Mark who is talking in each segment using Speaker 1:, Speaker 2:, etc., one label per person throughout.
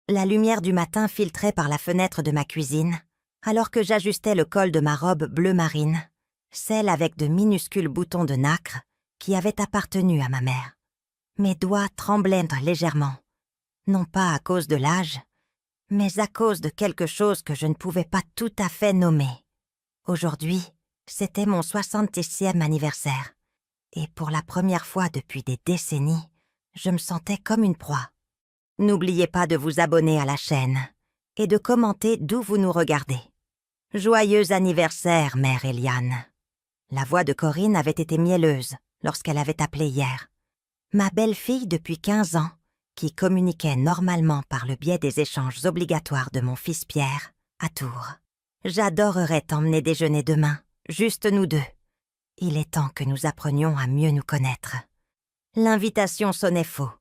Speaker 1: La lumière du matin filtrait par la fenêtre de ma cuisine, alors que j'ajustais le col de ma robe bleu marine, celle avec de minuscules boutons de nacre qui avaient appartenu à ma mère. Mes doigts tremblaient légèrement, non pas à cause de l'âge, mais à cause de quelque chose que je ne pouvais pas tout à fait nommer. Aujourd'hui, c'était mon 66e anniversaire, et pour la première fois depuis des décennies, je me sentais comme une proie. N'oubliez pas de vous abonner à la chaîne et de commenter d'où vous nous regardez. Joyeux anniversaire, mère Eliane. La voix de Corinne avait été mielleuse lorsqu'elle avait appelé hier. Ma belle-fille depuis 15 ans, qui communiquait normalement par le biais des échanges obligatoires de mon fils Pierre, à Tours. J'adorerais t'emmener déjeuner demain, juste nous deux. Il est temps que nous apprenions à mieux nous connaître. L'invitation sonnait faux,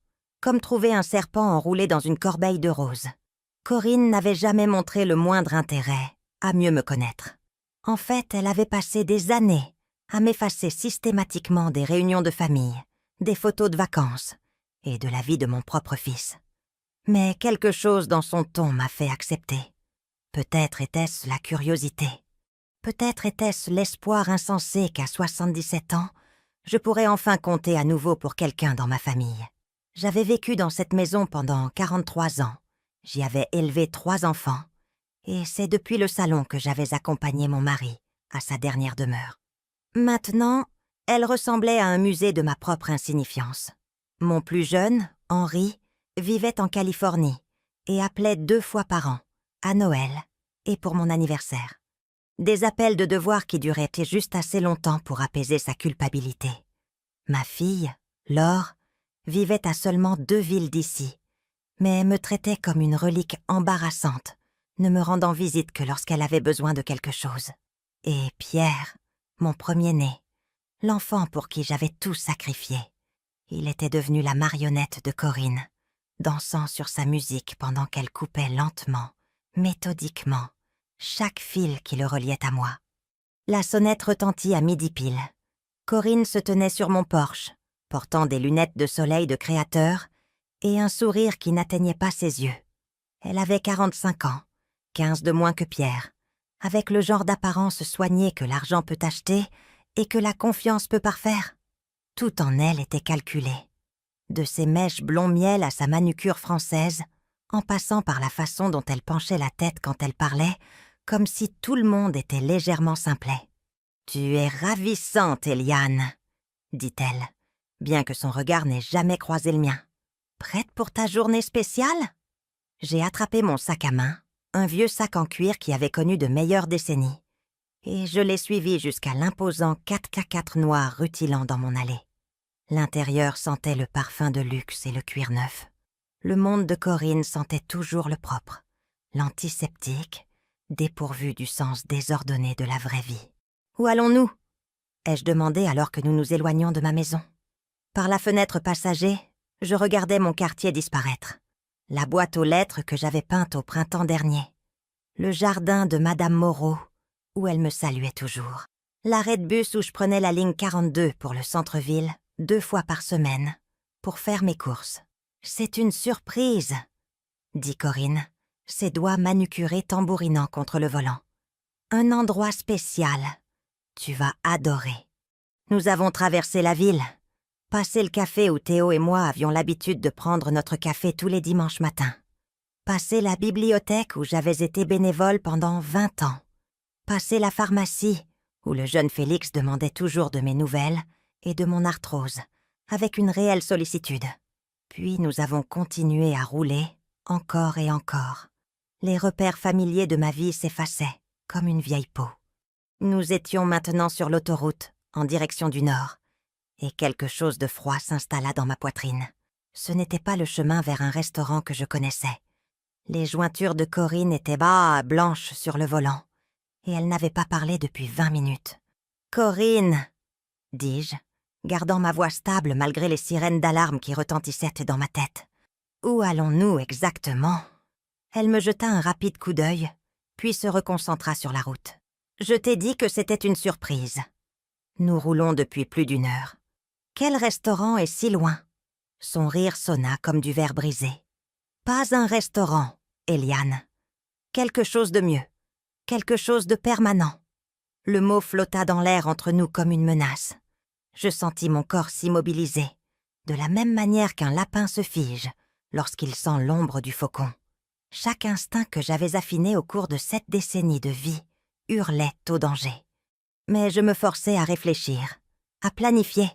Speaker 1: comme trouver un serpent enroulé dans une corbeille de roses. Corinne n'avait jamais montré le moindre intérêt à mieux me connaître. En fait, elle avait passé des années à m'effacer systématiquement des réunions de famille, des photos de vacances et de la vie de mon propre fils. Mais quelque chose dans son ton m'a fait accepter. Peut-être était-ce la curiosité. Peut-être était-ce l'espoir insensé qu'à 77 ans, je pourrais enfin compter à nouveau pour quelqu'un dans ma famille. J'avais vécu dans cette maison pendant 43 ans. J'y avais élevé 3 enfants. Et c'est depuis le salon que j'avais accompagné mon mari à sa dernière demeure. Maintenant, elle ressemblait à un musée de ma propre insignifiance. Mon plus jeune, Henri, vivait en Californie et appelait 2 fois par an, à Noël et pour mon anniversaire. Des appels de devoir qui duraient juste assez longtemps pour apaiser sa culpabilité. Ma fille, Laure, vivait à seulement 2 villes d'ici, mais me traitait comme une relique embarrassante, ne me rendant visite que lorsqu'elle avait besoin de quelque chose. Et Pierre, mon premier-né, l'enfant pour qui j'avais tout sacrifié, il était devenu la marionnette de Corinne, dansant sur sa musique pendant qu'elle coupait lentement, méthodiquement, chaque fil qui le reliait à moi. La sonnette retentit à midi pile. Corinne se tenait sur mon porche, portant des lunettes de soleil de créateur et un sourire qui n'atteignait pas ses yeux. Elle avait 45 ans, 15 de moins que Pierre, avec le genre d'apparence soignée que l'argent peut acheter et que la confiance peut parfaire. Tout en elle était calculé. De ses mèches blond miel à sa manucure française, en passant par la façon dont elle penchait la tête quand elle parlait, comme si tout le monde était légèrement simplet. « Tu es ravissante, Eliane, » dit-elle, bien que son regard n'ait jamais croisé le mien. « Prête pour ta journée spéciale ?» J'ai attrapé mon sac à main, un vieux sac en cuir qui avait connu de meilleures décennies, et je l'ai suivi jusqu'à l'imposant 4x4 noir rutilant dans mon allée. L'intérieur sentait le parfum de luxe et le cuir neuf. Le monde de Corinne sentait toujours le propre, l'antiseptique, dépourvu du sens désordonné de la vraie vie. « Où allons-nous » ai-je demandé alors que nous nous éloignions de ma maison. Par la fenêtre passager, je regardais mon quartier disparaître. La boîte aux lettres que j'avais peinte au printemps dernier. Le jardin de Madame Moreau, où elle me saluait toujours. L'arrêt de bus où je prenais la ligne 42 pour le centre-ville, 2 fois par semaine, pour faire mes courses. « C'est une surprise !» dit Corinne, ses doigts manucurés tambourinant contre le volant. « Un endroit spécial. Tu vas adorer. » Nous avons traversé la ville, passé le café où Théo et moi avions l'habitude de prendre notre café tous les dimanches matins. Passé la bibliothèque où j'avais été bénévole pendant 20 ans. Passé la pharmacie où le jeune Félix demandait toujours de mes nouvelles et de mon arthrose, avec une réelle sollicitude. Puis nous avons continué à rouler, encore et encore. Les repères familiers de ma vie s'effaçaient, comme une vieille peau. Nous étions maintenant sur l'autoroute, en direction du nord, et quelque chose de froid s'installa dans ma poitrine. Ce n'était pas le chemin vers un restaurant que je connaissais. Les jointures de Corinne étaient blanches sur le volant, et elle n'avait pas parlé depuis 20 minutes. « Corinne !» dis-je, gardant ma voix stable malgré les sirènes d'alarme qui retentissaient dans ma tête. « Où allons-nous exactement ?» Elle me jeta un rapide coup d'œil, puis se reconcentra sur la route. « Je t'ai dit que c'était une surprise. » Nous roulons depuis plus d'1 heure. « Quel restaurant est si loin ?» Son rire sonna comme du verre brisé. Pas un restaurant, Eliane. Quelque chose de mieux. Quelque chose de permanent. Le mot flotta dans l'air entre nous comme une menace. Je sentis mon corps s'immobiliser, de la même manière qu'un lapin se fige lorsqu'il sent l'ombre du faucon. Chaque instinct que j'avais affiné au cours de 7 décennies de vie hurlait au danger. Mais je me forçais à réfléchir, à planifier.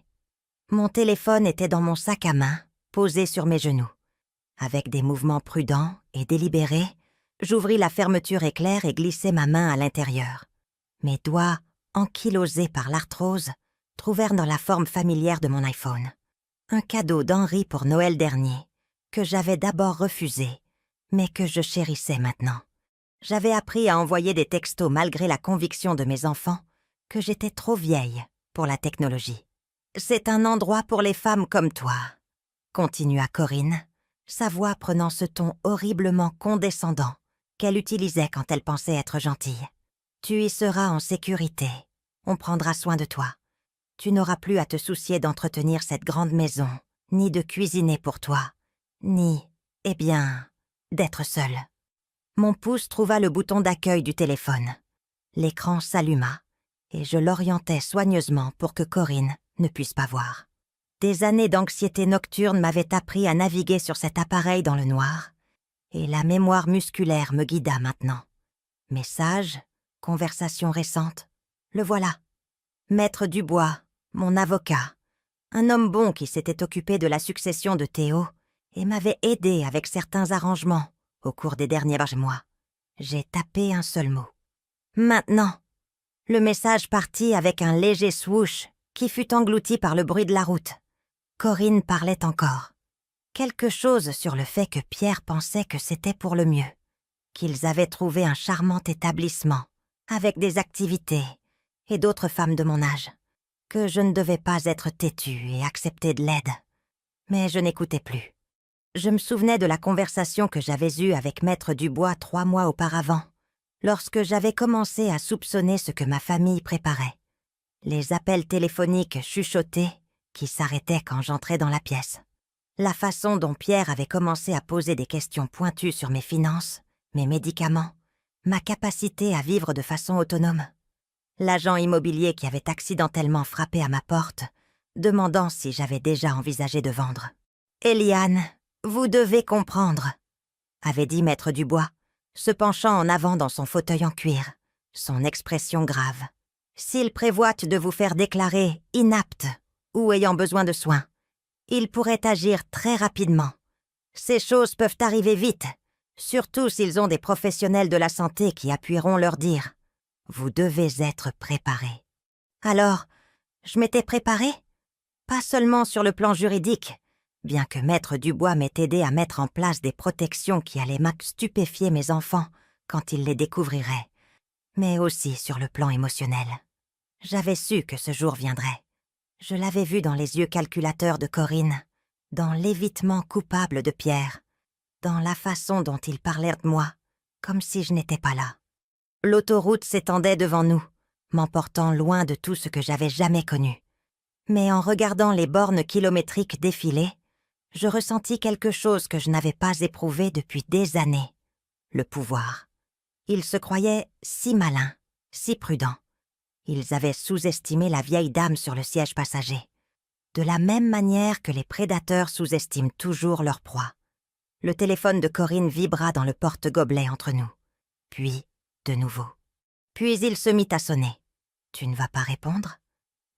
Speaker 1: Mon téléphone était dans mon sac à main, posé sur mes genoux. Avec des mouvements prudents et délibérés, j'ouvris la fermeture éclair et glissai ma main à l'intérieur. Mes doigts, ankylosés par l'arthrose, trouvèrent dans la forme familière de mon iPhone. Un cadeau d'Henri pour Noël dernier, que j'avais d'abord refusé, mais que je chérissais maintenant. J'avais appris à envoyer des textos malgré la conviction de mes enfants que j'étais trop vieille pour la technologie. « C'est un endroit pour les femmes comme toi », continua Corinne, sa voix prenant ce ton horriblement condescendant qu'elle utilisait quand elle pensait être gentille. « Tu y seras en sécurité. On prendra soin de toi. Tu n'auras plus à te soucier d'entretenir cette grande maison, ni de cuisiner pour toi, ni, d'être seule. » Mon pouce trouva le bouton d'accueil du téléphone. L'écran s'alluma, et je l'orientai soigneusement pour que Corinne ne puisse pas voir. Des années d'anxiété nocturne m'avaient appris à naviguer sur cet appareil dans le noir, et la mémoire musculaire me guida maintenant. Message, conversation récente, le voilà. Maître Dubois, mon avocat, un homme bon qui s'était occupé de la succession de Théo et m'avait aidé avec certains arrangements au cours des derniers mois. J'ai tapé un seul mot. Maintenant. Le message partit avec un léger swoosh qui fut englouti par le bruit de la route. Corinne parlait encore. Quelque chose sur le fait que Pierre pensait que c'était pour le mieux, qu'ils avaient trouvé un charmant établissement, avec des activités, et d'autres femmes de mon âge, que je ne devais pas être têtue et accepter de l'aide. Mais je n'écoutais plus. Je me souvenais de la conversation que j'avais eue avec Maître Dubois 3 mois auparavant, lorsque j'avais commencé à soupçonner ce que ma famille préparait. Les appels téléphoniques chuchotés qui s'arrêtaient quand j'entrais dans la pièce. La façon dont Pierre avait commencé à poser des questions pointues sur mes finances, mes médicaments, ma capacité à vivre de façon autonome. L'agent immobilier qui avait accidentellement frappé à ma porte, demandant si j'avais déjà envisagé de vendre. « Eliane, vous devez comprendre », avait dit Maître Dubois, se penchant en avant dans son fauteuil en cuir, son expression grave. « S'il prévoit de vous faire déclarer inapte ou ayant besoin de soins, il pourrait agir très rapidement. Ces choses peuvent arriver vite, surtout s'ils ont des professionnels de la santé qui appuieront leur dire. Vous devez être préparé. » Alors, je m'étais préparée, pas seulement sur le plan juridique, bien que Maître Dubois m'ait aidé à mettre en place des protections qui allaient stupéfier mes enfants quand ils les découvriraient, mais aussi sur le plan émotionnel. J'avais su que ce jour viendrait. Je l'avais vu dans les yeux calculateurs de Corinne, dans l'évitement coupable de Pierre, dans la façon dont ils parlaient de moi, comme si je n'étais pas là. L'autoroute s'étendait devant nous, m'emportant loin de tout ce que j'avais jamais connu. Mais en regardant les bornes kilométriques défiler, je ressentis quelque chose que je n'avais pas éprouvé depuis des années. Le pouvoir. Ils se croyaient si malins, si prudents. Ils avaient sous-estimé la vieille dame sur le siège passager, de la même manière que les prédateurs sous-estiment toujours leur proie. Le téléphone de Corinne vibra dans le porte-gobelet entre nous. Puis, de nouveau. Puis il se mit à sonner. « Tu ne vas pas répondre ?»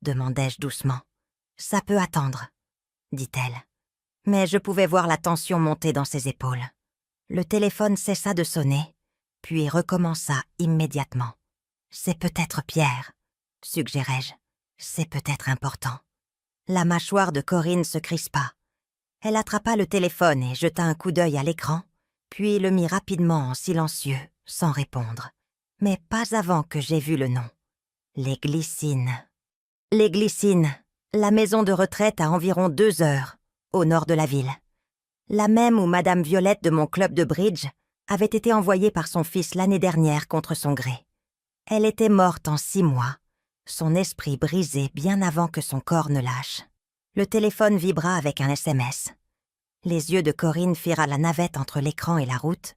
Speaker 1: demandai-je doucement. « Ça peut attendre, » dit-elle. Mais je pouvais voir la tension monter dans ses épaules. Le téléphone cessa de sonner, puis recommença immédiatement. « C'est peut-être Pierre, » suggérai-je. « C'est peut-être important. » La mâchoire de Corinne se crispa. Elle attrapa le téléphone et jeta un coup d'œil à l'écran, puis le mit rapidement en silencieux, sans répondre. Mais pas avant que j'aie vu le nom. Les Glycines. Les Glycines, la maison de retraite à environ 2 heures, au nord de la ville. La même où Madame Violette de mon club de bridge avait été envoyée par son fils l'année dernière contre son gré. Elle était morte en 6 mois, son esprit brisé bien avant que son corps ne lâche. Le téléphone vibra avec un SMS. Les yeux de Corinne firent à la navette entre l'écran et la route,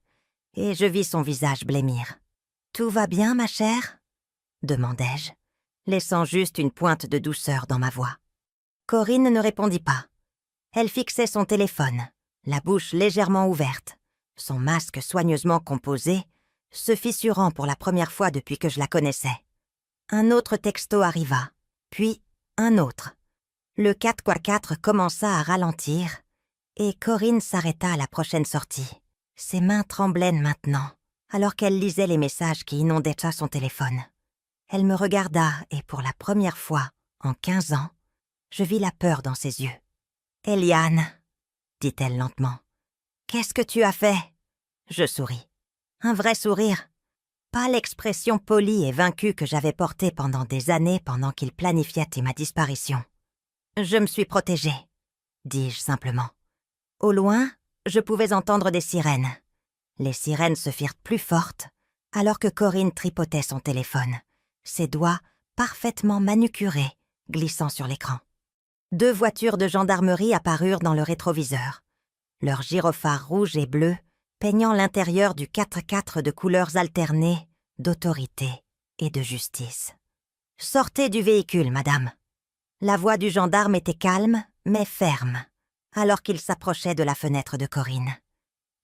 Speaker 1: et je vis son visage blêmir. « Tout va bien, ma chère ?» demandai-je, laissant juste une pointe de douceur dans ma voix. Corinne ne répondit pas. Elle fixait son téléphone, la bouche légèrement ouverte, son masque soigneusement composé, se fissurant pour la première fois depuis que je la connaissais. Un autre texto arriva, puis un autre. Le 4x4 commença à ralentir, et Corinne s'arrêta à la prochaine sortie. Ses mains tremblaient maintenant, alors qu'elle lisait les messages qui inondaient son téléphone. Elle me regarda, et pour la première fois, en 15 ans, je vis la peur dans ses yeux. « Eliane, » dit-elle lentement, « qu'est-ce que tu as fait ?» Je souris. Un vrai sourire. Pas l'expression polie et vaincue que j'avais portée pendant des années pendant qu'il planifiait ma disparition. « Je me suis protégée, » dis-je simplement. Au loin, je pouvais entendre des sirènes. Les sirènes se firent plus fortes, alors que Corinne tripotait son téléphone, ses doigts parfaitement manucurés, glissant sur l'écran. 2 voitures de gendarmerie apparurent dans le rétroviseur, leurs gyrophares rouges et bleus peignant l'intérieur du 4x4 de couleurs alternées d'autorité et de justice. « Sortez du véhicule, madame. » La voix du gendarme était calme, mais ferme, alors qu'il s'approchait de la fenêtre de Corinne.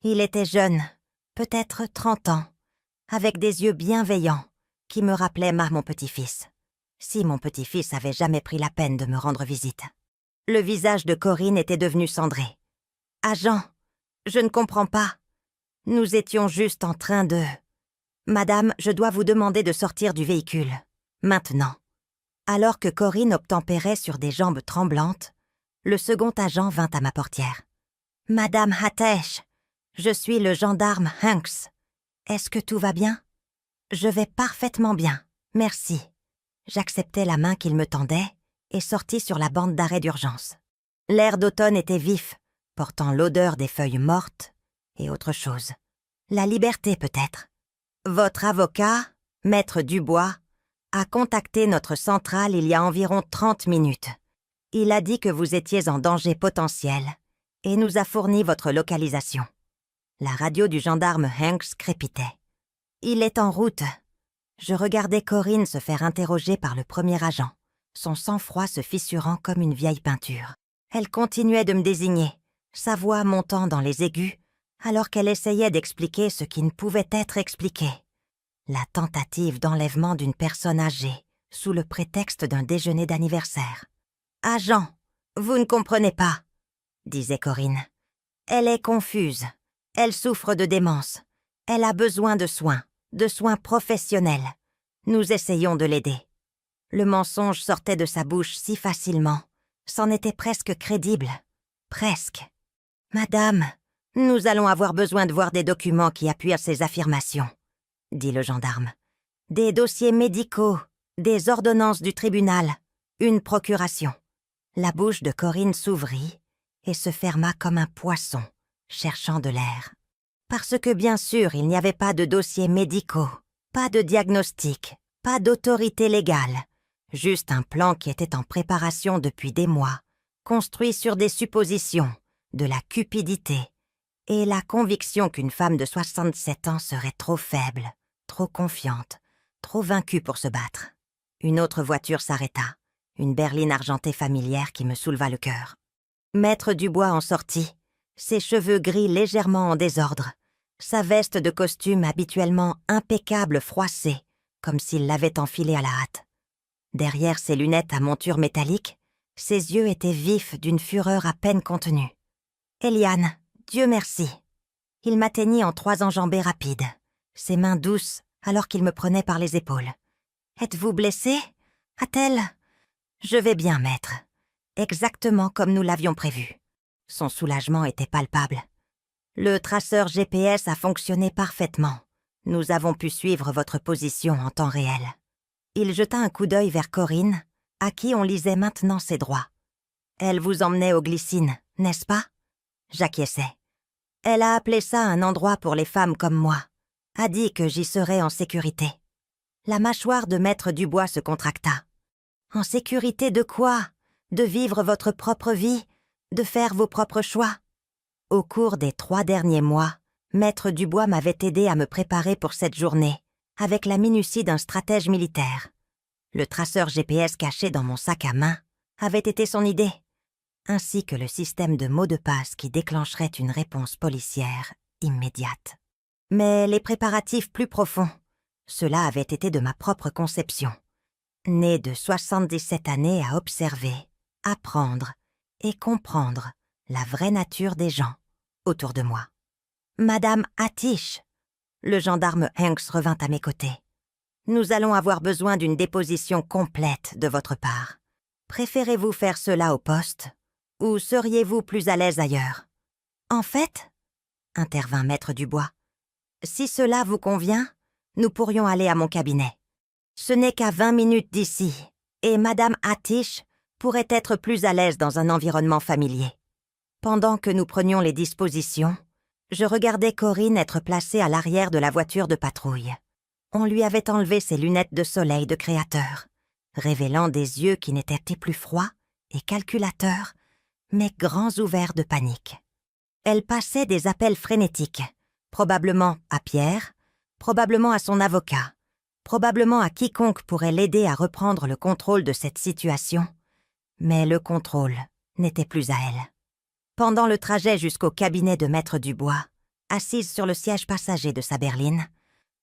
Speaker 1: Il était jeune, peut-être 30 ans, avec des yeux bienveillants qui me rappelaient mon petit-fils. Si mon petit-fils avait jamais pris la peine de me rendre visite. Le visage de Corinne était devenu cendré. « Agent, je ne comprends pas. Nous étions juste en train de... »« Madame, je dois vous demander de sortir du véhicule. Maintenant. » Alors que Corinne obtempérait sur des jambes tremblantes, le second agent vint à ma portière. « Madame Hatesh, je suis le gendarme Hanks. Est-ce que tout va bien ?»« Je vais parfaitement bien, merci. » J'acceptai la main qu'il me tendait et sortis sur la bande d'arrêt d'urgence. L'air d'automne était vif, portant l'odeur des feuilles mortes et autre chose. La liberté peut-être. Votre avocat, Maître Dubois, a contacté notre centrale il y a environ 30 minutes. Il a dit que vous étiez en danger potentiel et nous a fourni votre localisation. La radio du gendarme Hanks crépitait. Il est en route. Je regardais Corinne se faire interroger par le premier agent, son sang-froid se fissurant comme une vieille peinture. Elle continuait de me désigner, sa voix montant dans les aigus, alors qu'elle essayait d'expliquer ce qui ne pouvait être expliqué. La tentative d'enlèvement d'une personne âgée, sous le prétexte d'un déjeuner d'anniversaire. « Agent, vous ne comprenez pas, » disait Corinne. « Elle est confuse, elle souffre de démence, elle a besoin de soins professionnels. Nous essayons de l'aider. » Le mensonge sortait de sa bouche si facilement, c'en était presque crédible. Presque. « Madame, nous allons avoir besoin de voir des documents qui appuient ces affirmations, » dit le gendarme. « Des dossiers médicaux, des ordonnances du tribunal, une procuration. » La bouche de Corinne s'ouvrit et se ferma comme un poisson, cherchant de l'air. Parce que bien sûr, il n'y avait pas de dossiers médicaux, pas de diagnostic, pas d'autorité légale, juste un plan qui était en préparation depuis des mois, construit sur des suppositions, de la cupidité, et la conviction qu'une femme de 67 ans serait trop faible, trop confiante, trop vaincue pour se battre. Une autre voiture s'arrêta, une berline argentée familière qui me souleva le cœur. Maître Dubois en sortit, ses cheveux gris légèrement en désordre, sa veste de costume habituellement impeccable froissée, comme s'il l'avait enfilée à la hâte. Derrière ses lunettes à monture métallique, ses yeux étaient vifs d'une fureur à peine contenue. « Eliane, Dieu merci !» Il m'atteignit en 3 enjambées rapides, ses mains douces alors qu'il me prenait par les épaules. « Êtes-vous blessée ?» a-t-elle. « Je vais bien, maître. Exactement comme nous l'avions prévu. » Son soulagement était palpable. « Le traceur GPS a fonctionné parfaitement. Nous avons pu suivre votre position en temps réel. » Il jeta un coup d'œil vers Corinne, à qui on lisait maintenant ses droits. « Elle vous emmenait aux Glycines, n'est-ce pas ?» J'acquiesçai. « Elle a appelé ça un endroit pour les femmes comme moi. A dit que j'y serais en sécurité. » La mâchoire de Maître Dubois se contracta. « En sécurité de quoi ? De vivre votre propre vie ? De faire vos propres choix ? Au cours des 3 derniers mois, Maître Dubois m'avait aidé à me préparer pour cette journée, avec la minutie d'un stratège militaire. Le traceur GPS caché dans mon sac à main avait été son idée, ainsi que le système de mots de passe qui déclencherait une réponse policière immédiate. Mais les préparatifs plus profonds, cela avait été de ma propre conception, née de 77 années à observer, apprendre et comprendre la vraie nature des gens autour de moi. Madame Atish, le gendarme Hanks revint à mes côtés. Nous allons avoir besoin d'une déposition complète de votre part. Préférez-vous faire cela au poste ou seriez-vous plus à l'aise ailleurs? En fait, intervint Maître Dubois, si cela vous convient, nous pourrions aller à mon cabinet. Ce n'est qu'à 20 minutes d'ici, et Madame Atish pourrait être plus à l'aise dans un environnement familier. Pendant que nous prenions les dispositions, je regardais Corinne être placée à l'arrière de la voiture de patrouille. On lui avait enlevé ses lunettes de soleil de créateur, révélant des yeux qui n'étaient plus froids et calculateurs, mais grands ouverts de panique. Elle passait des appels frénétiques, probablement à Pierre, probablement à son avocat, probablement à quiconque pourrait l'aider à reprendre le contrôle de cette situation, mais le contrôle n'était plus à elle. Pendant le trajet jusqu'au cabinet de Maître Dubois, assise sur le siège passager de sa berline,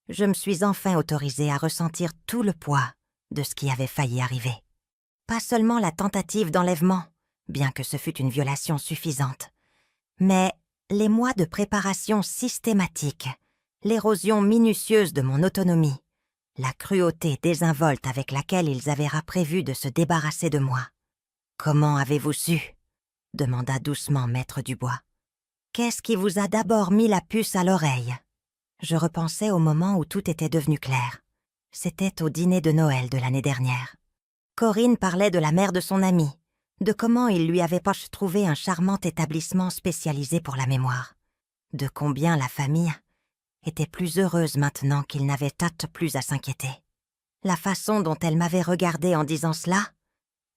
Speaker 1: je me suis enfin autorisée à ressentir tout le poids de ce qui avait failli arriver. Pas seulement la tentative d'enlèvement, bien que ce fût une violation suffisante, mais les mois de préparation systématique, l'érosion minutieuse de mon autonomie, la cruauté désinvolte avec laquelle ils avaient prévu de se débarrasser de moi. « Comment avez-vous su ?» demanda doucement Maître Dubois. « Qu'est-ce qui vous a d'abord mis la puce à l'oreille ?» Je repensais au moment où tout était devenu clair. C'était au dîner de Noël de l'année dernière. Corinne parlait de la mère de son amie, de comment il lui avait trouvé un charmant établissement spécialisé pour la mémoire, de combien la famille était plus heureuse maintenant qu'il n'avait plus à s'inquiéter. La façon dont elle m'avait regardée en disant cela,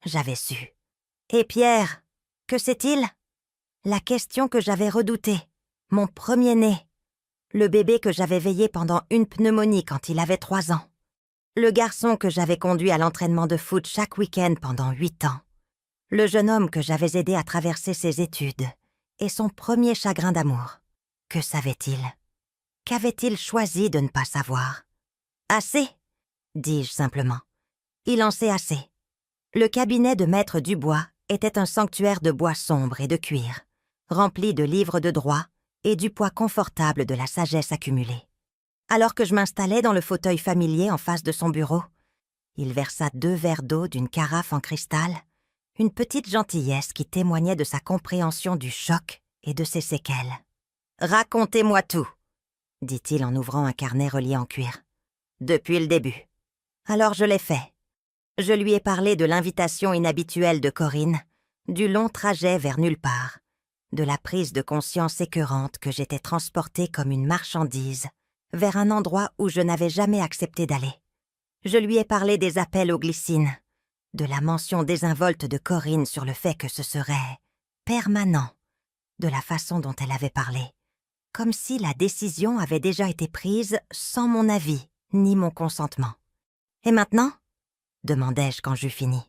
Speaker 1: j'avais su. « Et Pierre, que sait-il » La question que j'avais redoutée, mon premier-né, le bébé que j'avais veillé pendant une pneumonie quand il avait 3 ans, le garçon que j'avais conduit à l'entraînement de foot chaque week-end pendant 8 ans, le jeune homme que j'avais aidé à traverser ses études et son premier chagrin d'amour. Que savait-il? Qu'avait-il choisi de ne pas savoir? « Assez » dis-je simplement. Il en sait assez. Le cabinet de Maître Dubois était un sanctuaire de bois sombre et de cuir, rempli de livres de droit et du poids confortable de la sagesse accumulée. Alors que je m'installais dans le fauteuil familier en face de son bureau, il versa 2 verres d'eau d'une carafe en cristal, une petite gentillesse qui témoignait de sa compréhension du choc et de ses séquelles. « Racontez-moi tout », dit-il en ouvrant un carnet relié en cuir. « Depuis le début. » Alors je l'ai fait. Je lui ai parlé de l'invitation inhabituelle de Corinne, du long trajet vers nulle part, de la prise de conscience écœurante que j'étais transportée comme une marchandise vers un endroit où je n'avais jamais accepté d'aller. Je lui ai parlé des appels aux glycines, de la mention désinvolte de Corinne sur le fait que ce serait permanent, de la façon dont elle avait parlé, comme si la décision avait déjà été prise sans mon avis ni mon consentement. « Et maintenant ?» demandai-je quand j'eus fini.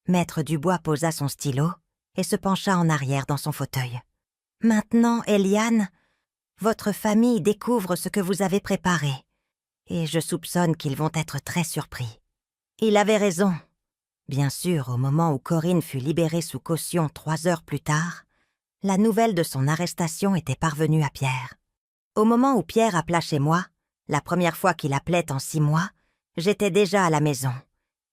Speaker 1: Maître Dubois posa son stylo et se pencha en arrière dans son fauteuil. « Maintenant, Eliane, votre famille découvre ce que vous avez préparé, et je soupçonne qu'ils vont être très surpris. » Il avait raison. Bien sûr, au moment où Corinne fut libérée sous caution 3 heures plus tard, la nouvelle de son arrestation était parvenue à Pierre. Au moment où Pierre appela chez moi, la première fois qu'il appelait en 6 mois, j'étais déjà à la maison,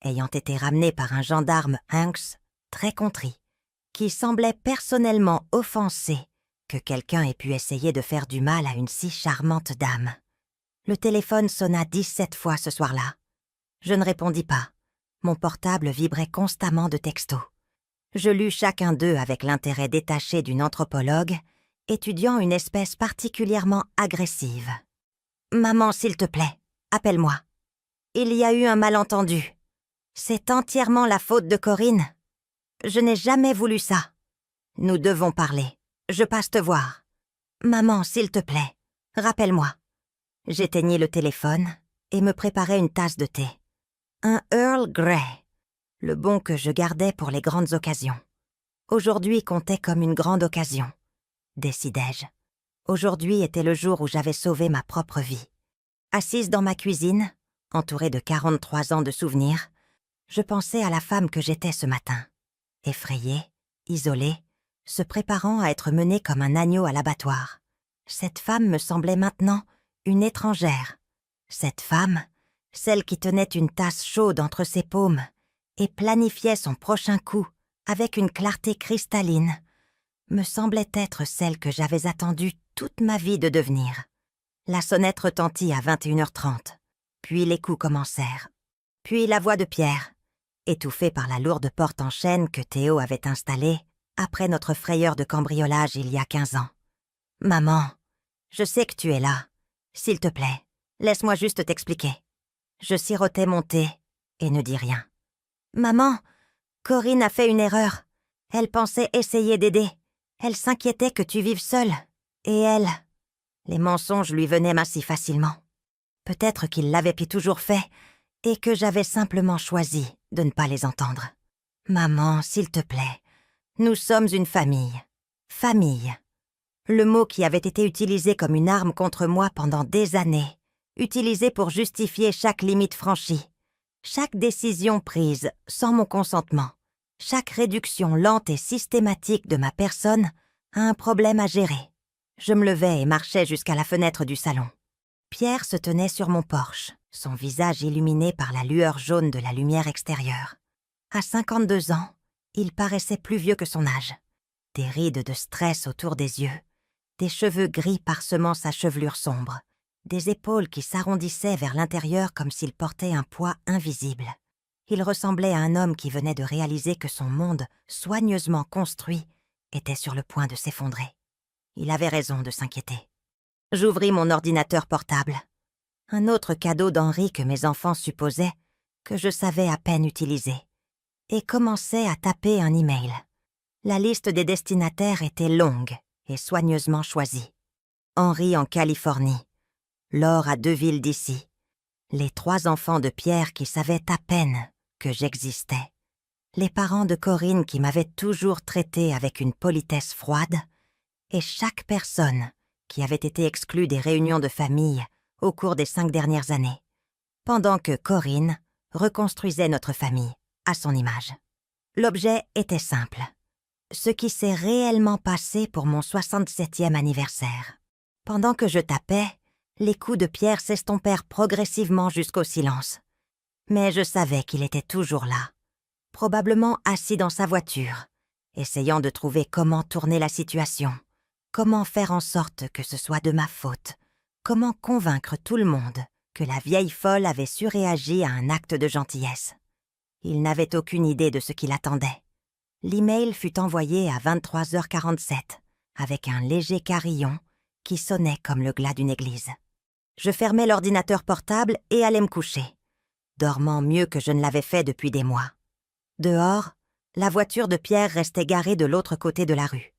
Speaker 1: ayant été ramené par un gendarme Hanks, très contrit, qui semblait personnellement offensé que quelqu'un ait pu essayer de faire du mal à une si charmante dame. Le téléphone sonna 17 fois ce soir-là. Je ne répondis pas. Mon portable vibrait constamment de textos. Je lus chacun d'eux avec l'intérêt détaché d'une anthropologue, étudiant une espèce particulièrement agressive. « Maman, s'il te plaît, appelle-moi. Il y a eu un malentendu. C'est entièrement la faute de Corinne. Je n'ai jamais voulu ça. Nous devons parler. Je passe te voir. » Maman, s'il te plaît, rappelle-moi. » J'éteignis le téléphone et me préparai une tasse de thé. Un Earl Grey, le bon que je gardais pour les grandes occasions. Aujourd'hui comptait comme une grande occasion, décidai-je. Aujourd'hui était le jour où j'avais sauvé ma propre vie. Assise dans ma cuisine, entourée de 43 ans de souvenirs, je pensais à la femme que j'étais ce matin. Effrayée, isolée, se préparant à être menée comme un agneau à l'abattoir. Cette femme me semblait maintenant une étrangère. Cette femme, celle qui tenait une tasse chaude entre ses paumes et planifiait son prochain coup avec une clarté cristalline, me semblait être celle que j'avais attendue toute ma vie de devenir. La sonnette retentit à 21h30, puis les coups commencèrent. Puis la voix de Pierre, étouffée par la lourde porte en chêne que Théo avait installée après notre frayeur de cambriolage il y a 15 ans. « Maman, je sais que tu es là. S'il te plaît, laisse-moi juste t'expliquer. » Je sirotais mon thé et ne dis rien. « Maman, Corinne a fait une erreur. Elle pensait essayer d'aider. Elle s'inquiétait que tu vives seule. Et elle... » Les mensonges lui venaient si facilement. Peut-être qu'il l'avait toujours fait et que j'avais simplement choisi de ne pas les entendre. « Maman, s'il te plaît, nous sommes une famille. Famille. » Le mot qui avait été utilisé comme une arme contre moi pendant des années, utilisé pour justifier chaque limite franchie, chaque décision prise sans mon consentement, chaque réduction lente et systématique de ma personne à un problème à gérer. Je me levai et marchai jusqu'à la fenêtre du salon. Pierre se tenait sur mon porche, son visage illuminé par la lueur jaune de la lumière extérieure. À 52 ans, il paraissait plus vieux que son âge. Des rides de stress autour des yeux, des cheveux gris parsemant sa chevelure sombre, des épaules qui s'arrondissaient vers l'intérieur comme s'il portait un poids invisible. Il ressemblait à un homme qui venait de réaliser que son monde, soigneusement construit, était sur le point de s'effondrer. Il avait raison de s'inquiéter. J'ouvris mon ordinateur portable. Un autre cadeau d'Henri que mes enfants supposaient que je savais à peine utiliser, et commençai à taper un email. La liste des destinataires était longue et soigneusement choisie. Henri en Californie, Laure à 2 villes d'ici, les 3 enfants de Pierre qui savaient à peine que j'existais, les parents de Corinne qui m'avaient toujours traité avec une politesse froide, et chaque personne qui avait été exclue des réunions de famille au cours des 5 dernières années, pendant que Corinne reconstruisait notre famille à son image. L'objet était simple. Ce qui s'est réellement passé pour mon 67e anniversaire. Pendant que je tapais, les coups de Pierre s'estompèrent progressivement jusqu'au silence. Mais je savais qu'il était toujours là, probablement assis dans sa voiture, essayant de trouver comment tourner la situation, comment faire en sorte que ce soit de ma faute, comment convaincre tout le monde que la vieille folle avait surréagi à un acte de gentillesse. Il n'avait aucune idée de ce qui l'attendait. L'email fut envoyé à 23h47, avec un léger carillon qui sonnait comme le glas d'une église. Je fermai l'ordinateur portable et allai me coucher, dormant mieux que je ne l'avais fait depuis des mois. Dehors, la voiture de Pierre restait garée de l'autre côté de la rue.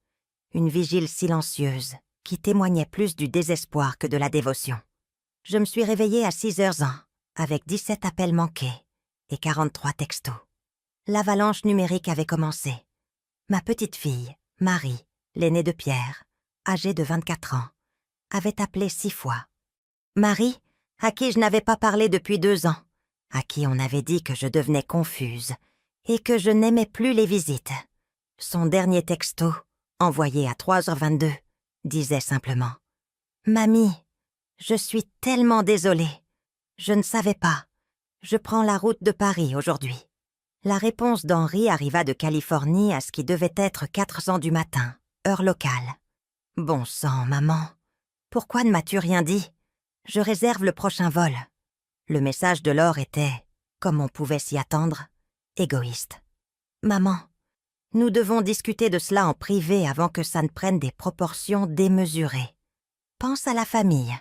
Speaker 1: Une vigile silencieuse qui témoignait plus du désespoir que de la dévotion. Je me suis réveillée à 6h01, avec 17 appels manqués et 43 textos. L'avalanche numérique avait commencé. Ma petite fille, Marie, l'aînée de Pierre, âgée de 24 ans, avait appelé 6 fois. Marie, à qui je n'avais pas parlé depuis 2 ans, à qui on avait dit que je devenais confuse et que je n'aimais plus les visites. Son dernier texto, envoyé à 3h22, disait simplement « Mamie, je suis tellement désolée. Je ne savais pas. Je prends la route de Paris aujourd'hui. » La réponse d'Henri arriva de Californie à ce qui devait être 4h du matin, heure locale. « Bon sang, maman. Pourquoi ne m'as-tu rien dit? Je réserve le prochain vol. » Le message de Laure était, comme on pouvait s'y attendre, égoïste. « Maman, nous devons discuter de cela en privé avant que ça ne prenne des proportions démesurées. Pense à la famille. »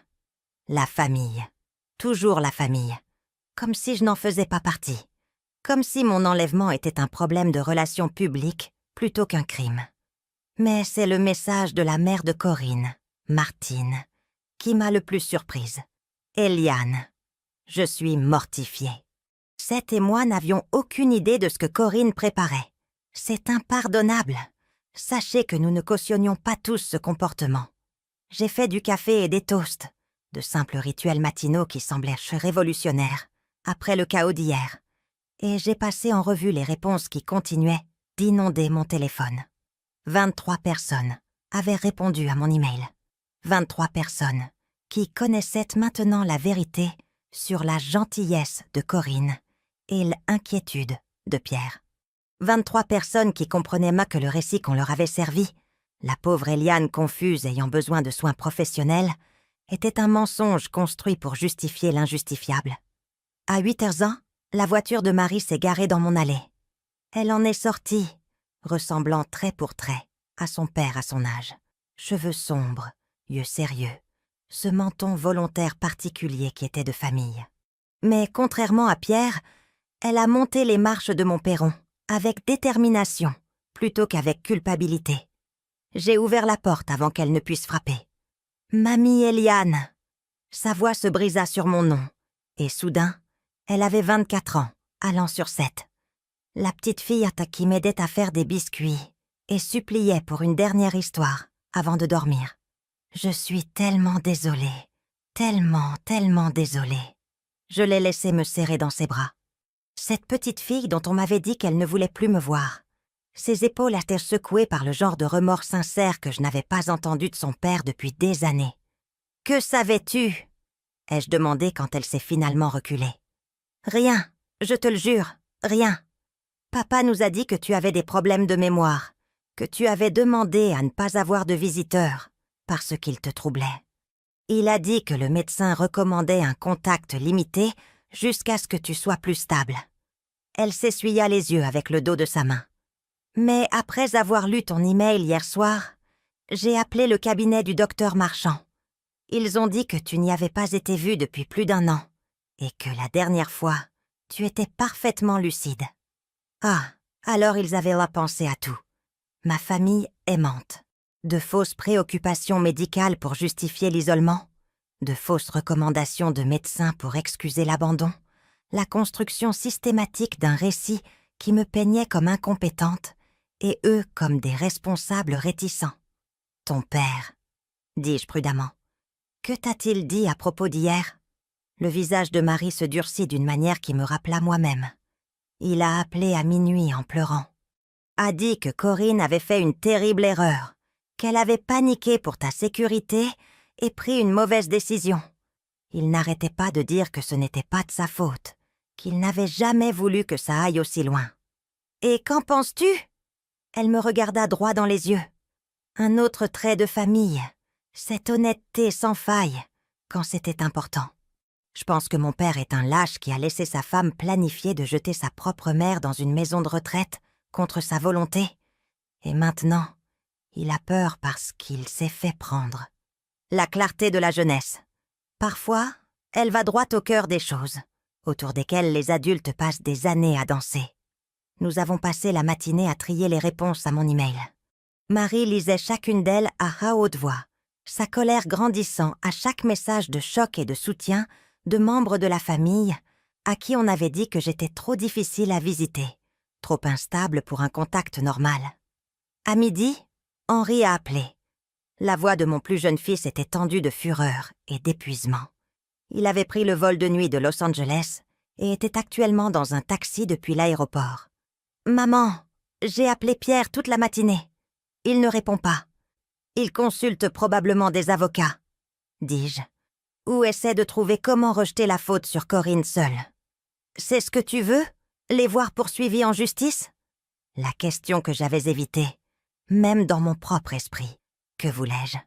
Speaker 1: La famille. Toujours la famille. Comme si je n'en faisais pas partie. Comme si mon enlèvement était un problème de relations publiques plutôt qu'un crime. Mais c'est le message de la mère de Corinne Martine, qui m'a le plus surprise. Eliane. Je suis mortifiée. Seth et moi n'avions aucune idée de ce que Corinne préparait. C'est impardonnable. Sachez que nous ne cautionnions pas tous ce comportement. J'ai fait du café et des toasts, de simples rituels matinaux qui semblaient révolutionnaires, après le chaos d'hier. Et j'ai passé en revue les réponses qui continuaient d'inonder mon téléphone. 23 personnes avaient répondu à mon email. 23 personnes qui connaissaient maintenant la vérité sur la gentillesse de Corinne et l'inquiétude de Pierre. 23 personnes qui comprenaient mieux que le récit qu'on leur avait servi, la pauvre Eliane confuse ayant besoin de soins professionnels, était un mensonge construit pour justifier l'injustifiable. À 8h01, la voiture de Marie s'est garée dans mon allée. Elle en est sortie, ressemblant trait pour trait à son père à son âge. Cheveux sombres, yeux sérieux, ce menton volontaire particulier qui était de famille. Mais contrairement à Pierre, elle a monté les marches de mon perron, avec détermination, plutôt qu'avec culpabilité. J'ai ouvert la porte avant qu'elle ne puisse frapper. « Mamie Eliane !» Sa voix se brisa sur mon nom, et soudain, elle avait 24 ans, allant sur 7. La petite fille qui m'aidait à faire des biscuits et suppliait pour une dernière histoire avant de dormir. Je suis tellement désolée, tellement désolée. Je l'ai laissée me serrer dans ses bras. Cette petite fille dont on m'avait dit qu'elle ne voulait plus me voir. Ses épaules étaient secouées par le genre de remords sincère que je n'avais pas entendu de son père depuis des années. « Que savais-tu » ai-je demandé quand elle s'est finalement reculée. « Rien, je te le jure, rien. Papa nous a dit que tu avais des problèmes de mémoire, que tu avais demandé à ne pas avoir de visiteurs, parce qu'il te troublait. Il a dit que le médecin recommandait un contact limité jusqu'à ce que tu sois plus stable. » Elle s'essuya les yeux avec le dos de sa main. « Mais après avoir lu ton email hier soir, j'ai appelé le cabinet du docteur Marchand. Ils ont dit que tu n'y avais pas été vue depuis plus d'1 an et que la dernière fois, tu étais parfaitement lucide. » Ah, alors ils avaient la pensée à tout. Ma famille aimante. De fausses préoccupations médicales pour justifier l'isolement, de fausses recommandations de médecins pour excuser l'abandon, la construction systématique d'un récit qui me peignait comme incompétente et eux comme des responsables réticents. « Ton père, » dis-je prudemment. « Que t'a-t-il dit à propos d'hier ?» Le visage de Marie se durcit d'une manière qui me rappela moi-même. Il a appelé à minuit en pleurant. A dit que Corinne avait fait une terrible erreur, qu'elle avait paniqué pour ta sécurité et pris une mauvaise décision. Il n'arrêtait pas de dire que ce n'était pas de sa faute, qu'il n'avait jamais voulu que ça aille aussi loin. « Et qu'en penses-tu » Elle me regarda droit dans les yeux. Un autre trait de famille, cette honnêteté sans faille, quand c'était important. Je pense que mon père est un lâche qui a laissé sa femme planifier de jeter sa propre mère dans une maison de retraite contre sa volonté. Et maintenant, il a peur parce qu'il s'est fait prendre. La clarté de la jeunesse. Parfois, elle va droit au cœur des choses, autour desquelles les adultes passent des années à danser. Nous avons passé la matinée à trier les réponses à mon email. Marie lisait chacune d'elles à haute voix, sa colère grandissant à chaque message de choc et de soutien de membres de la famille à qui on avait dit que j'étais trop difficile à visiter, trop instable pour un contact normal. À midi, Henri a appelé. La voix de mon plus jeune fils était tendue de fureur et d'épuisement. Il avait pris le vol de nuit de Los Angeles et était actuellement dans un taxi depuis l'aéroport. « Maman, j'ai appelé Pierre toute la matinée. Il ne répond pas. Il consulte probablement des avocats, dis-je, ou essaie de trouver comment rejeter la faute sur Corinne seule. C'est ce que tu veux, les voir poursuivis en justice ? La question que j'avais évitée, même dans mon propre esprit. Que voulais-je ?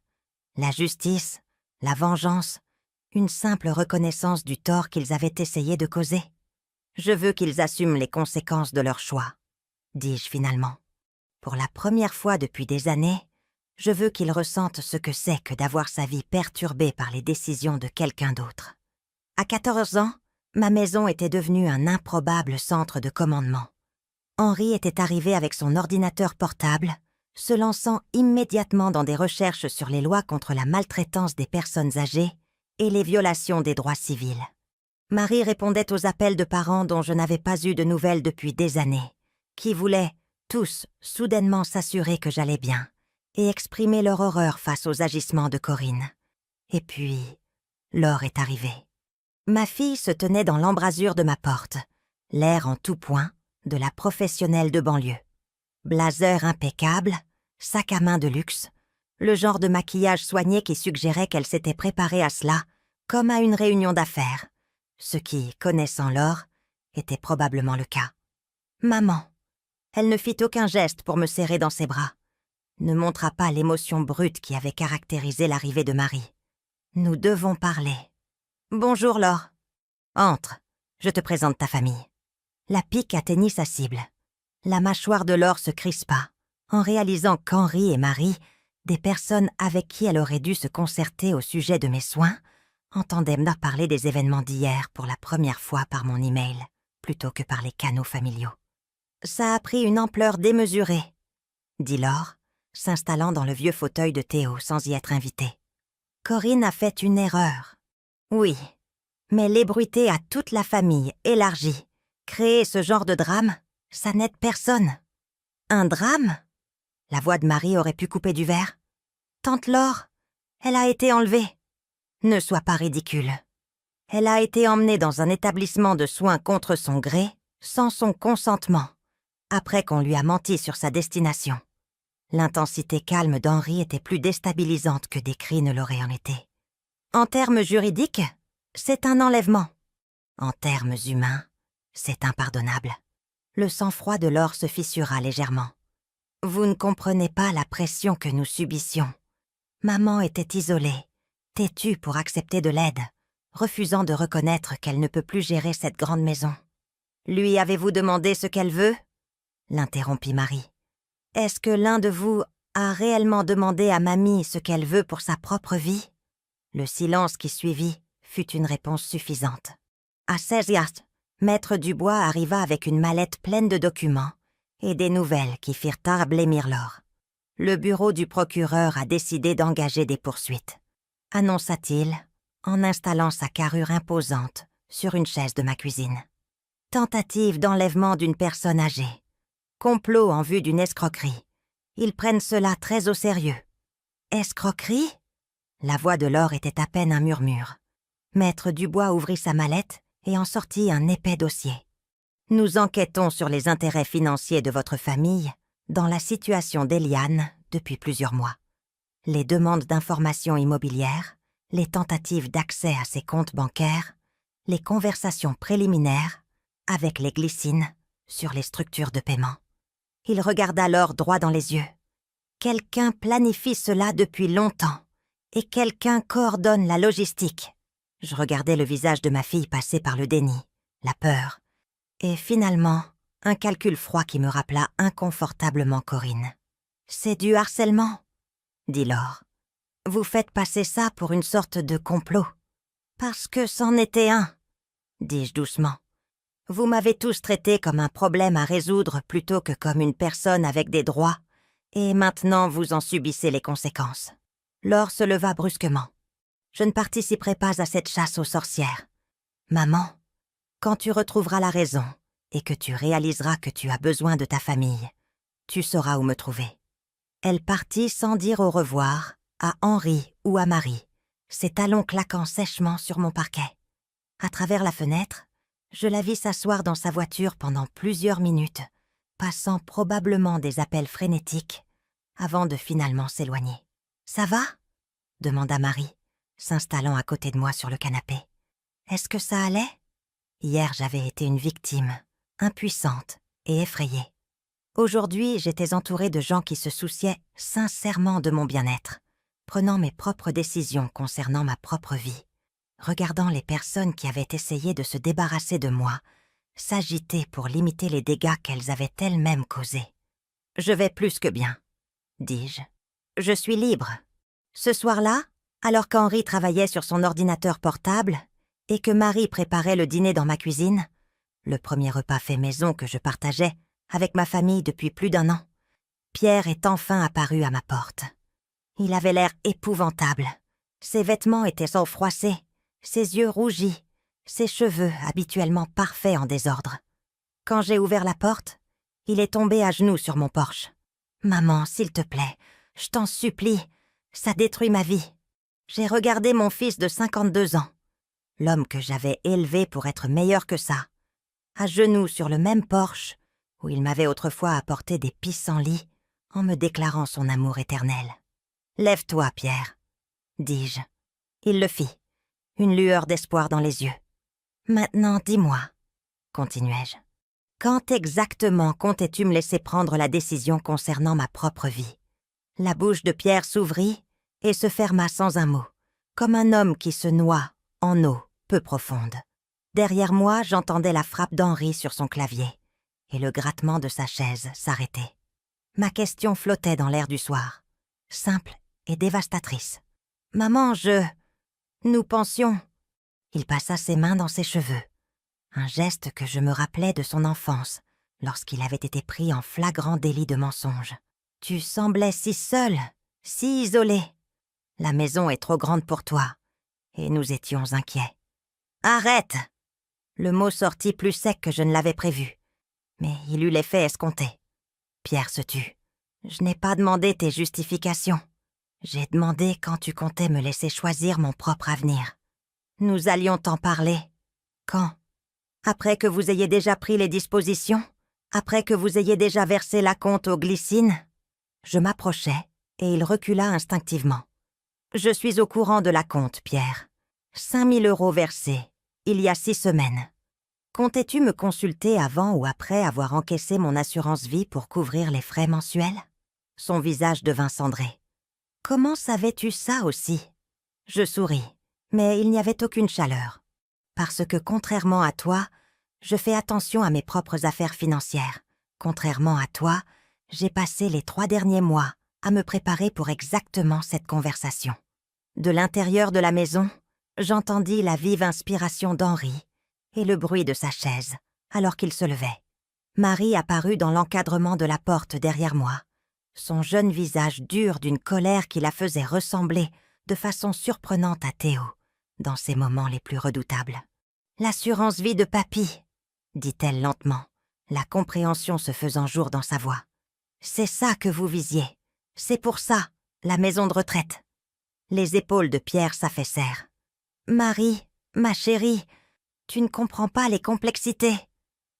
Speaker 1: La justice, la vengeance, une simple reconnaissance du tort qu'ils avaient essayé de causer. Je veux qu'ils assument les conséquences de leur choix, dis-je finalement. Pour la première fois depuis des années, je veux qu'ils ressentent ce que c'est que d'avoir sa vie perturbée par les décisions de quelqu'un d'autre. À 14 ans, ma maison était devenue un improbable centre de commandement. Henri était arrivé avec son ordinateur portable, se lançant immédiatement dans des recherches sur les lois contre la maltraitance des personnes âgées et les violations des droits civils. Marie répondait aux appels de parents dont je n'avais pas eu de nouvelles depuis des années, qui voulaient, tous, soudainement s'assurer que j'allais bien et exprimer leur horreur face aux agissements de Corinne. Et puis, l'heure est arrivée. Ma fille se tenait dans l'embrasure de ma porte, l'air en tout point de la professionnelle de banlieue. Blazer impeccable, sac à main de luxe, le genre de maquillage soigné qui suggérait qu'elle s'était préparée à cela, comme à une réunion d'affaires, ce qui, connaissant Laure, était probablement le cas. Maman. Elle ne fit aucun geste pour me serrer dans ses bras, ne montra pas l'émotion brute qui avait caractérisé l'arrivée de Marie. Nous devons parler. Bonjour Laure. Entre, je te présente ta famille. La pique atteignit sa cible. La mâchoire de Laure se crispa, en réalisant qu'Henri et Marie, des personnes avec qui elle aurait dû se concerter au sujet de mes soins, entendaient me parler des événements d'hier pour la première fois par mon email, plutôt que par les canaux familiaux. Ça a pris une ampleur démesurée, dit Laure, s'installant dans le vieux fauteuil de Théo sans y être invitée. Corinne a fait une erreur. Oui, mais l'ébruiter à toute la famille élargie, créer ce genre de drame, ça n'aide personne. Un drame? La voix de Marie aurait pu couper du verre. Tante Laure, elle a été enlevée. Ne sois pas ridicule. Elle a été emmenée dans un établissement de soins contre son gré, sans son consentement, après qu'on lui a menti sur sa destination. L'intensité calme d'Henri était plus déstabilisante que des cris ne l'auraient en été. En termes juridiques, c'est un enlèvement. En termes humains, c'est impardonnable. Le sang-froid de Laure se fissura légèrement. Vous ne comprenez pas la pression que nous subissions. Maman était isolée, têtue pour accepter de l'aide, refusant de reconnaître qu'elle ne peut plus gérer cette grande maison. Lui avez-vous demandé ce qu'elle veut? L'interrompit Marie. Est-ce que l'un de vous a réellement demandé à mamie ce qu'elle veut pour sa propre vie? Le silence qui suivit fut une réponse suffisante. À 16h, Maître Dubois arriva avec une mallette pleine de documents et des nouvelles qui firent tard blêmir Laure. Le bureau du procureur a décidé d'engager des poursuites, annonça-t-il en installant sa carrure imposante sur une chaise de ma cuisine. Tentative d'enlèvement d'une personne âgée. Complot en vue d'une escroquerie. Ils prennent cela très au sérieux. Escroquerie? La voix de Laure était à peine un murmure. Maître Dubois ouvrit sa mallette et en sortit un épais dossier. Nous enquêtons sur les intérêts financiers de votre famille dans la situation d'Eliane depuis plusieurs mois. Les demandes d'informations immobilières, les tentatives d'accès à ses comptes bancaires, les conversations préliminaires avec les glycines sur les structures de paiement. Il regarda Laure droit dans les yeux. Quelqu'un planifie cela depuis longtemps et quelqu'un coordonne la logistique. Je regardais le visage de ma fille passer par le déni, la peur, et finalement, un calcul froid qui me rappela inconfortablement Corinne. « C'est du harcèlement », dit Laure. « Vous faites passer ça pour une sorte de complot. »« Parce que c'en était un », dis-je doucement. « Vous m'avez tous traité comme un problème à résoudre plutôt que comme une personne avec des droits, et maintenant vous en subissez les conséquences. » Laure se leva brusquement. Je ne participerai pas à cette chasse aux sorcières. Maman, quand tu retrouveras la raison et que tu réaliseras que tu as besoin de ta famille, tu sauras où me trouver. Elle partit sans dire au revoir à Henri ou à Marie, ses talons claquant sèchement sur mon parquet. À travers la fenêtre, je la vis s'asseoir dans sa voiture pendant plusieurs minutes, passant probablement des appels frénétiques avant de finalement s'éloigner. « Ça va ?» demanda Marie, s'installant à côté de moi sur le canapé. « Est-ce que ça allait ?» Hier, j'avais été une victime, impuissante et effrayée. Aujourd'hui, j'étais entourée de gens qui se souciaient sincèrement de mon bien-être, prenant mes propres décisions concernant ma propre vie, regardant les personnes qui avaient essayé de se débarrasser de moi, s'agiter pour limiter les dégâts qu'elles avaient elles-mêmes causés. « Je vais plus que bien, » dis-je. « Je suis libre. » Ce soir-là, alors qu'Henri travaillait sur son ordinateur portable et que Marie préparait le dîner dans ma cuisine, le premier repas fait maison que je partageais avec ma famille depuis plus d'1 an, Pierre est enfin apparu à ma porte. Il avait l'air épouvantable. Ses vêtements étaient sans froissés, ses yeux rougis, ses cheveux habituellement parfaits en désordre. Quand j'ai ouvert la porte, il est tombé à genoux sur mon porche. « Maman, s'il te plaît, je t'en supplie, ça détruit ma vie. » J'ai regardé mon fils de 52 ans, l'homme que j'avais élevé pour être meilleur que ça, à genoux sur le même porche où il m'avait autrefois apporté des pissenlits en me déclarant son amour éternel. « Lève-toi, Pierre, » dis-je. Il le fit, une lueur d'espoir dans les yeux. « Maintenant, dis-moi, » continuai-je. « Quand exactement comptais-tu me laisser prendre la décision concernant ma propre vie ?» La bouche de Pierre s'ouvrit et se ferma sans un mot, comme un homme qui se noie en eau peu profonde. Derrière moi, j'entendais la frappe d'Henri sur son clavier, et le grattement de sa chaise s'arrêtait. Ma question flottait dans l'air du soir, simple et dévastatrice. « Maman, Nous pensions... » Il passa ses mains dans ses cheveux, un geste que je me rappelais de son enfance, lorsqu'il avait été pris en flagrant délit de mensonge. « Tu semblais si seule, si isolée. La maison est trop grande pour toi, et nous étions inquiets. »« Arrête !» Le mot sortit plus sec que je ne l'avais prévu, mais il eut l'effet escompté. Pierre se tut. « Je n'ai pas demandé tes justifications. J'ai demandé quand tu comptais me laisser choisir mon propre avenir. Nous allions t'en parler. Quand ? Après que vous ayez déjà pris les dispositions ? Après que vous ayez déjà versé l'acompte aux glycines ? » Je m'approchai, et il recula instinctivement. « Je suis au courant de l'acompte, Pierre. 5 000 € versés, il y a 6 semaines. Comptais-tu me consulter avant ou après avoir encaissé mon assurance vie pour couvrir les frais mensuels ?» Son visage devint cendré. « Comment savais-tu ça aussi ?» Je souris, mais il n'y avait aucune chaleur. Parce que, contrairement à toi, je fais attention à mes propres affaires financières. Contrairement à toi, j'ai passé les 3 derniers mois à me préparer pour exactement cette conversation. De l'intérieur de la maison, j'entendis la vive inspiration d'Henri et le bruit de sa chaise, alors qu'il se levait. Marie apparut dans l'encadrement de la porte derrière moi, son jeune visage dur d'une colère qui la faisait ressembler de façon surprenante à Théo, dans ses moments les plus redoutables. « L'assurance vie de papy », dit-elle lentement, la compréhension se faisant jour dans sa voix. « C'est ça que vous visiez. C'est pour ça, la maison de retraite. » Les épaules de Pierre s'affaissèrent. « Marie, ma chérie, tu ne comprends pas les complexités.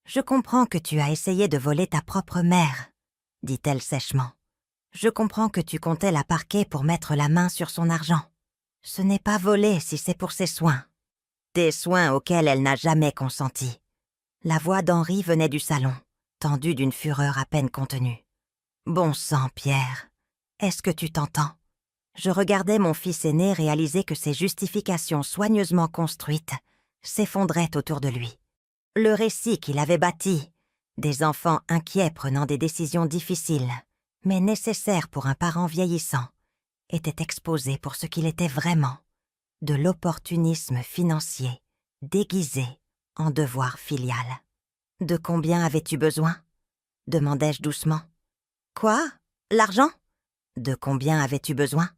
Speaker 1: Je comprends que tu as essayé de voler ta propre mère, » dit-elle sèchement. « Je comprends que tu comptais la parquer pour mettre la main sur son argent. Ce n'est pas voler si c'est pour ses soins. Des soins auxquels elle n'a jamais consenti. » La voix d'Henri venait du salon, tendue d'une fureur à peine contenue. « Bon sang, Pierre, est-ce que tu t'entends ?» Je regardais mon fils aîné réaliser que ses justifications soigneusement construites s'effondraient autour de lui. Le récit qu'il avait bâti, des enfants inquiets prenant des décisions difficiles, mais nécessaires pour un parent vieillissant, était exposé pour ce qu'il était vraiment, de l'opportunisme financier déguisé en devoir filial. « De combien avais-tu besoin ?» demandai-je doucement. « Quoi ? L'argent ? De combien avais-tu besoin ?»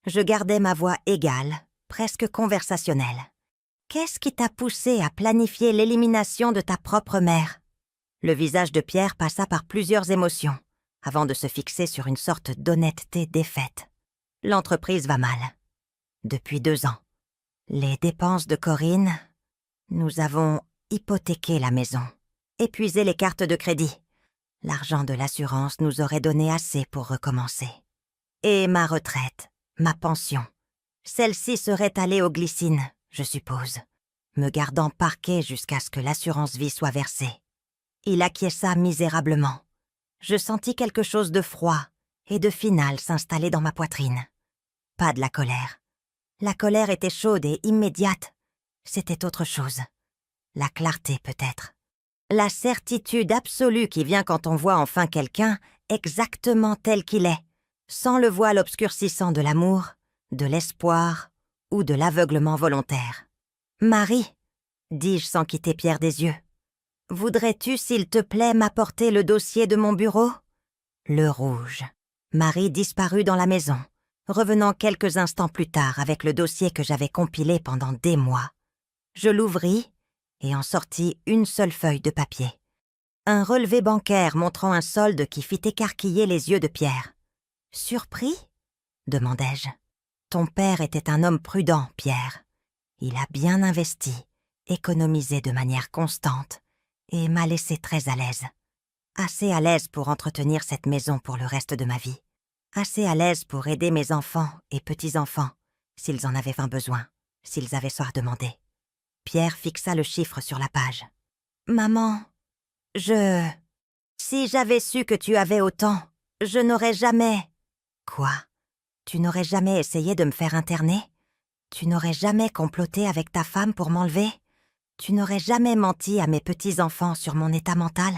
Speaker 1: Je gardais ma voix égale, presque conversationnelle. « Qu'est-ce qui t'a poussé à planifier l'élimination de ta propre mère ?» Le visage de Pierre passa par plusieurs émotions, avant de se fixer sur une sorte d'honnêteté défaite. « L'entreprise va mal. Depuis 2 ans. Les dépenses de Corinne... Nous avons hypothéqué la maison, épuisé les cartes de crédit. L'argent de l'assurance nous aurait donné assez pour recommencer. Et ma retraite, ma pension, celle-ci serait allée aux glycines, je suppose, me gardant parqué jusqu'à ce que l'assurance vie soit versée. » Il acquiesça misérablement. Je sentis quelque chose de froid et de final s'installer dans ma poitrine. Pas de la colère. La colère était chaude et immédiate. C'était autre chose. La clarté peut-être. La certitude absolue qui vient quand on voit enfin quelqu'un exactement tel qu'il est, sans le voile obscurcissant de l'amour, de l'espoir ou de l'aveuglement volontaire. « Marie, » dis-je sans quitter Pierre des yeux, « voudrais-tu, s'il te plaît, m'apporter le dossier de mon bureau ? Le rouge. Marie disparut dans la maison, revenant quelques instants plus tard avec le dossier que j'avais compilé pendant des mois. Je l'ouvris et en sortis une seule feuille de papier. Un relevé bancaire montrant un solde qui fit écarquiller les yeux de Pierre. « Surpris ?» demandai-je. « Ton père était un homme prudent, Pierre. Il a bien investi, économisé de manière constante et m'a laissé très à l'aise. Assez à l'aise pour entretenir cette maison pour le reste de ma vie. Assez à l'aise pour aider mes enfants et petits-enfants, s'ils en avaient besoin, s'ils avaient soif demandé. » Pierre fixa le chiffre sur la page. « Maman, si j'avais su que tu avais autant, je n'aurais jamais... » « Quoi? Tu n'aurais jamais essayé de me faire interner? Tu n'aurais jamais comploté avec ta femme pour m'enlever? Tu n'aurais jamais menti à mes petits-enfants sur mon état mental? »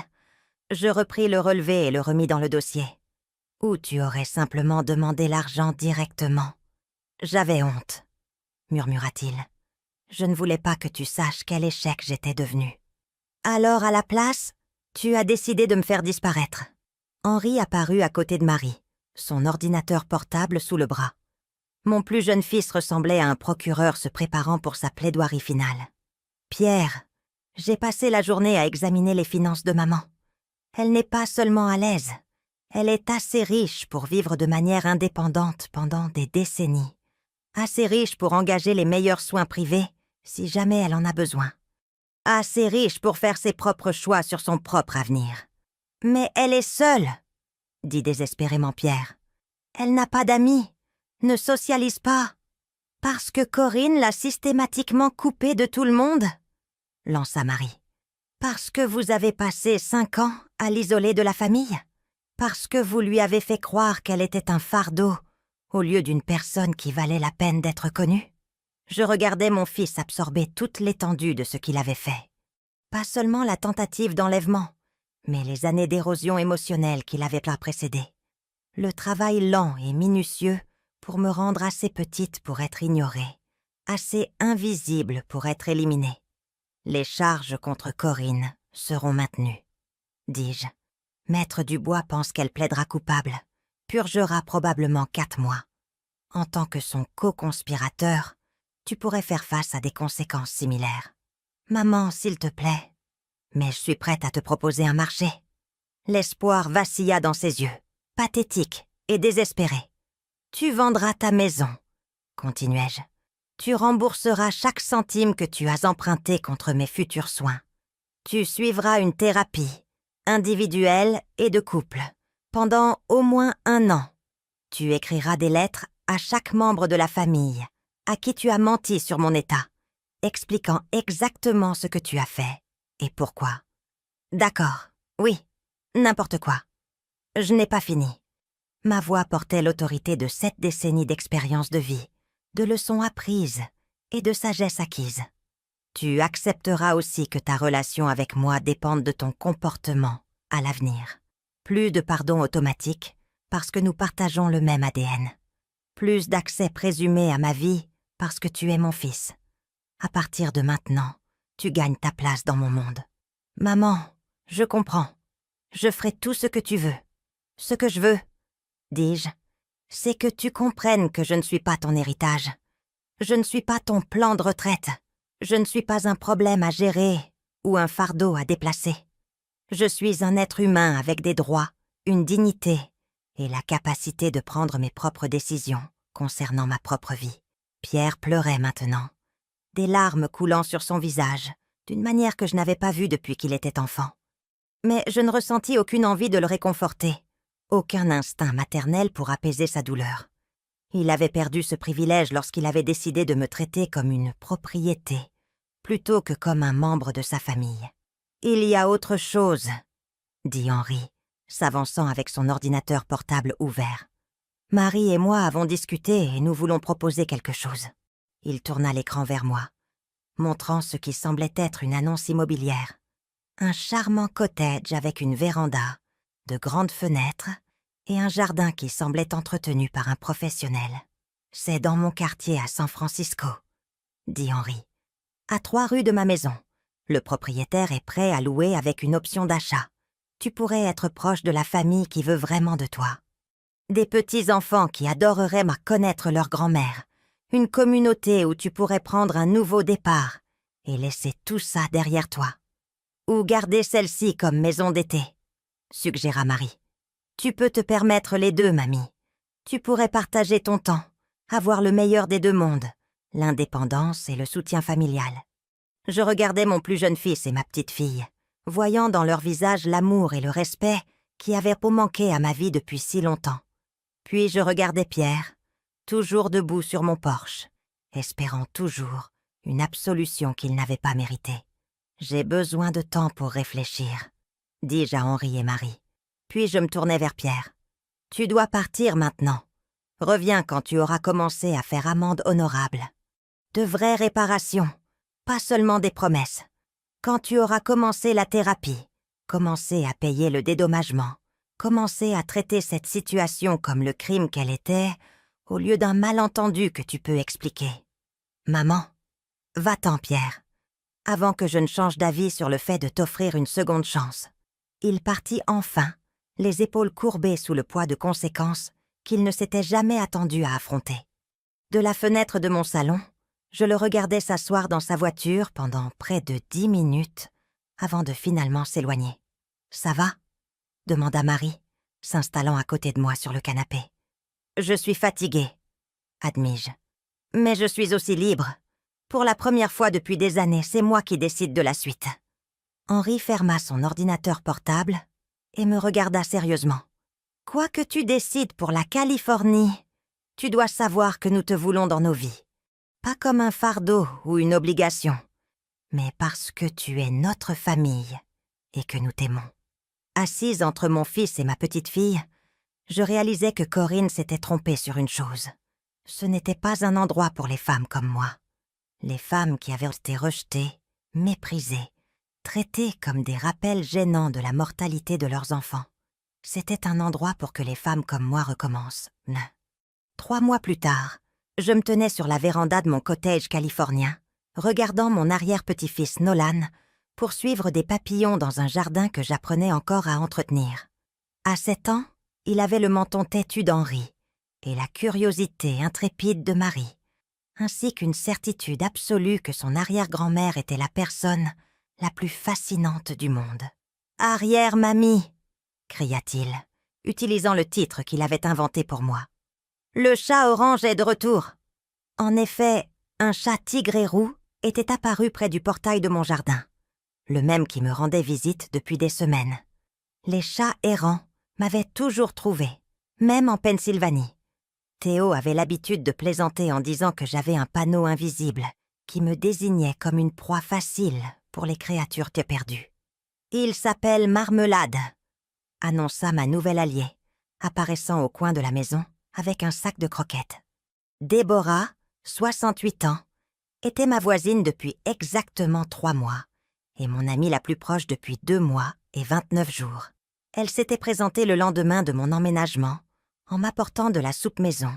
Speaker 1: Je repris le relevé et le remis dans le dossier. « Ou tu aurais simplement demandé l'argent directement. »« J'avais honte, » murmura-t-il. « Je ne voulais pas que tu saches quel échec j'étais devenu. »« Alors, à la place, tu as décidé de me faire disparaître. » Henri apparut à côté de Marie, son ordinateur portable sous le bras. Mon plus jeune fils ressemblait à un procureur se préparant pour sa plaidoirie finale. « Pierre, j'ai passé la journée à examiner les finances de maman. Elle n'est pas seulement à l'aise, elle est assez riche pour vivre de manière indépendante pendant des décennies. Assez riche pour engager les meilleurs soins privés si jamais elle en a besoin. Assez riche pour faire ses propres choix sur son propre avenir. Mais elle est seule, dit désespérément Pierre. Elle n'a pas d'amis, ne socialise pas. Parce que Corinne l'a systématiquement coupée de tout le monde, lança Marie. Parce que vous avez passé 5 ans à l'isoler de la famille? Parce que vous lui avez fait croire qu'elle était un fardeau au lieu d'une personne qui valait la peine d'être connue? Je regardais mon fils absorber toute l'étendue de ce qu'il avait fait. Pas seulement la tentative d'enlèvement, mais les années d'érosion émotionnelle qui l'avaient précédé. Le travail lent et minutieux pour me rendre assez petite pour être ignorée, assez invisible pour être éliminée. Les charges contre Corinne seront maintenues, dis-je. Maître Dubois pense qu'elle plaidera coupable, purgera probablement 4 mois. En tant que son co-conspirateur, tu pourrais faire face à des conséquences similaires. Maman, s'il te plaît. Mais je suis prête à te proposer un marché. L'espoir vacilla dans ses yeux, pathétique et désespéré. Tu vendras ta maison, continuai-je. Tu rembourseras chaque centime que tu as emprunté contre mes futurs soins. Tu suivras une thérapie, individuelle et de couple, pendant au moins 1 an. Tu écriras des lettres à chaque membre de la famille, à qui tu as menti sur mon état, expliquant exactement ce que tu as fait et pourquoi. D'accord, oui, n'importe quoi. Je n'ai pas fini. Ma voix portait l'autorité de 7 décennies d'expérience de vie, de leçons apprises et de sagesse acquise. Tu accepteras aussi que ta relation avec moi dépende de ton comportement à l'avenir. Plus de pardon automatique parce que nous partageons le même ADN. Plus d'accès présumé à ma vie parce que tu es mon fils. À partir de maintenant, tu gagnes ta place dans mon monde. Maman, je comprends. Je ferai tout ce que tu veux. Ce que je veux, dis-je, c'est que tu comprennes que je ne suis pas ton héritage. Je ne suis pas ton plan de retraite. Je ne suis pas un problème à gérer ou un fardeau à déplacer. Je suis un être humain avec des droits, une dignité et la capacité de prendre mes propres décisions concernant ma propre vie. Pierre pleurait maintenant, des larmes coulant sur son visage, d'une manière que je n'avais pas vue depuis qu'il était enfant. Mais je ne ressentis aucune envie de le réconforter, aucun instinct maternel pour apaiser sa douleur. Il avait perdu ce privilège lorsqu'il avait décidé de me traiter comme une propriété, plutôt que comme un membre de sa famille. « Il y a autre chose, » dit Henri, s'avançant avec son ordinateur portable ouvert. « Marie et moi avons discuté et nous voulons proposer quelque chose. » Il tourna l'écran vers moi, montrant ce qui semblait être une annonce immobilière. Un charmant cottage avec une véranda, de grandes fenêtres et un jardin qui semblait entretenu par un professionnel. « C'est dans mon quartier à San Francisco, » dit Henri. « À 3 rues de ma maison. Le propriétaire est prêt à louer avec une option d'achat. tu pourrais être proche de la famille qui veut vraiment de toi. Des petits-enfants qui adoreraient connaître leur grand-mère. Une communauté où tu pourrais prendre un nouveau départ et laisser tout ça derrière toi. Ou garder celle-ci comme maison d'été, suggéra Marie. Tu peux te permettre les deux, mamie. Tu pourrais partager ton temps, avoir le meilleur des deux mondes, l'indépendance et le soutien familial. Je regardais mon plus jeune fils et ma petite fille, voyant dans leur visage l'amour et le respect qui avaient manqué à ma vie depuis si longtemps. Puis je regardais Pierre, toujours debout sur mon porche, espérant toujours une absolution qu'il n'avait pas méritée. « J'ai besoin de temps pour réfléchir », dis-je à Henri et Marie. Puis je me tournai vers Pierre. « Tu dois partir maintenant. Reviens quand tu auras commencé à faire amende honorable. De vraies réparations, pas seulement des promesses. Quand tu auras commencé la thérapie, commencé à payer le dédommagement, commencé à traiter cette situation comme le crime qu'elle était, au lieu d'un malentendu que tu peux expliquer. Maman, va-t'en, Pierre, avant que je ne change d'avis sur le fait de t'offrir une seconde chance. » Il partit enfin, les épaules courbées sous le poids de conséquences qu'il ne s'était jamais attendu à affronter. De la fenêtre de mon salon, je le regardais s'asseoir dans sa voiture pendant près de 10 minutes avant de finalement s'éloigner. « Ça va ?» demanda Marie, s'installant à côté de moi sur le canapé. « Je suis fatiguée, » admis-je. « Mais je suis aussi libre. Pour la première fois depuis des années, c'est moi qui décide de la suite. » Henri ferma son ordinateur portable et me regarda sérieusement. « Quoi que tu décides pour la Californie, tu dois savoir que nous te voulons dans nos vies. Pas comme un fardeau ou une obligation, mais parce que tu es notre famille et que nous t'aimons. » Assise entre mon fils et ma petite fille, je réalisais que Corinne s'était trompée sur une chose. Ce n'était pas un endroit pour les femmes comme moi. Les femmes qui avaient été rejetées, méprisées, traitées comme des rappels gênants de la mortalité de leurs enfants. C'était un endroit pour que les femmes comme moi recommencent. 3 mois plus tard, je me tenais sur la véranda de mon cottage californien, regardant mon arrière-petit-fils Nolan poursuivre des papillons dans un jardin que j'apprenais encore à entretenir. À 7 ans, il avait le menton têtu d'Henri et la curiosité intrépide de Marie, ainsi qu'une certitude absolue que son arrière-grand-mère était la personne la plus fascinante du monde. « Arrière-mamie !» cria-t-il, utilisant le titre qu'il avait inventé pour moi. « Le chat orange est de retour !» En effet, un chat tigré roux était apparu près du portail de mon jardin, le même qui me rendait visite depuis des semaines. Les chats errants m'avaient toujours trouvé, même en Pennsylvanie. Théo avait l'habitude de plaisanter en disant que j'avais un panneau invisible qui me désignait comme une proie facile pour les créatures perdues. « Il s'appelle Marmelade », annonça ma nouvelle alliée, apparaissant au coin de la maison avec un sac de croquettes. Déborah, 68 ans, était ma voisine depuis exactement 3 mois et mon amie la plus proche depuis 2 mois et 29 jours. Elle s'était présentée le lendemain de mon emménagement en m'apportant de la soupe maison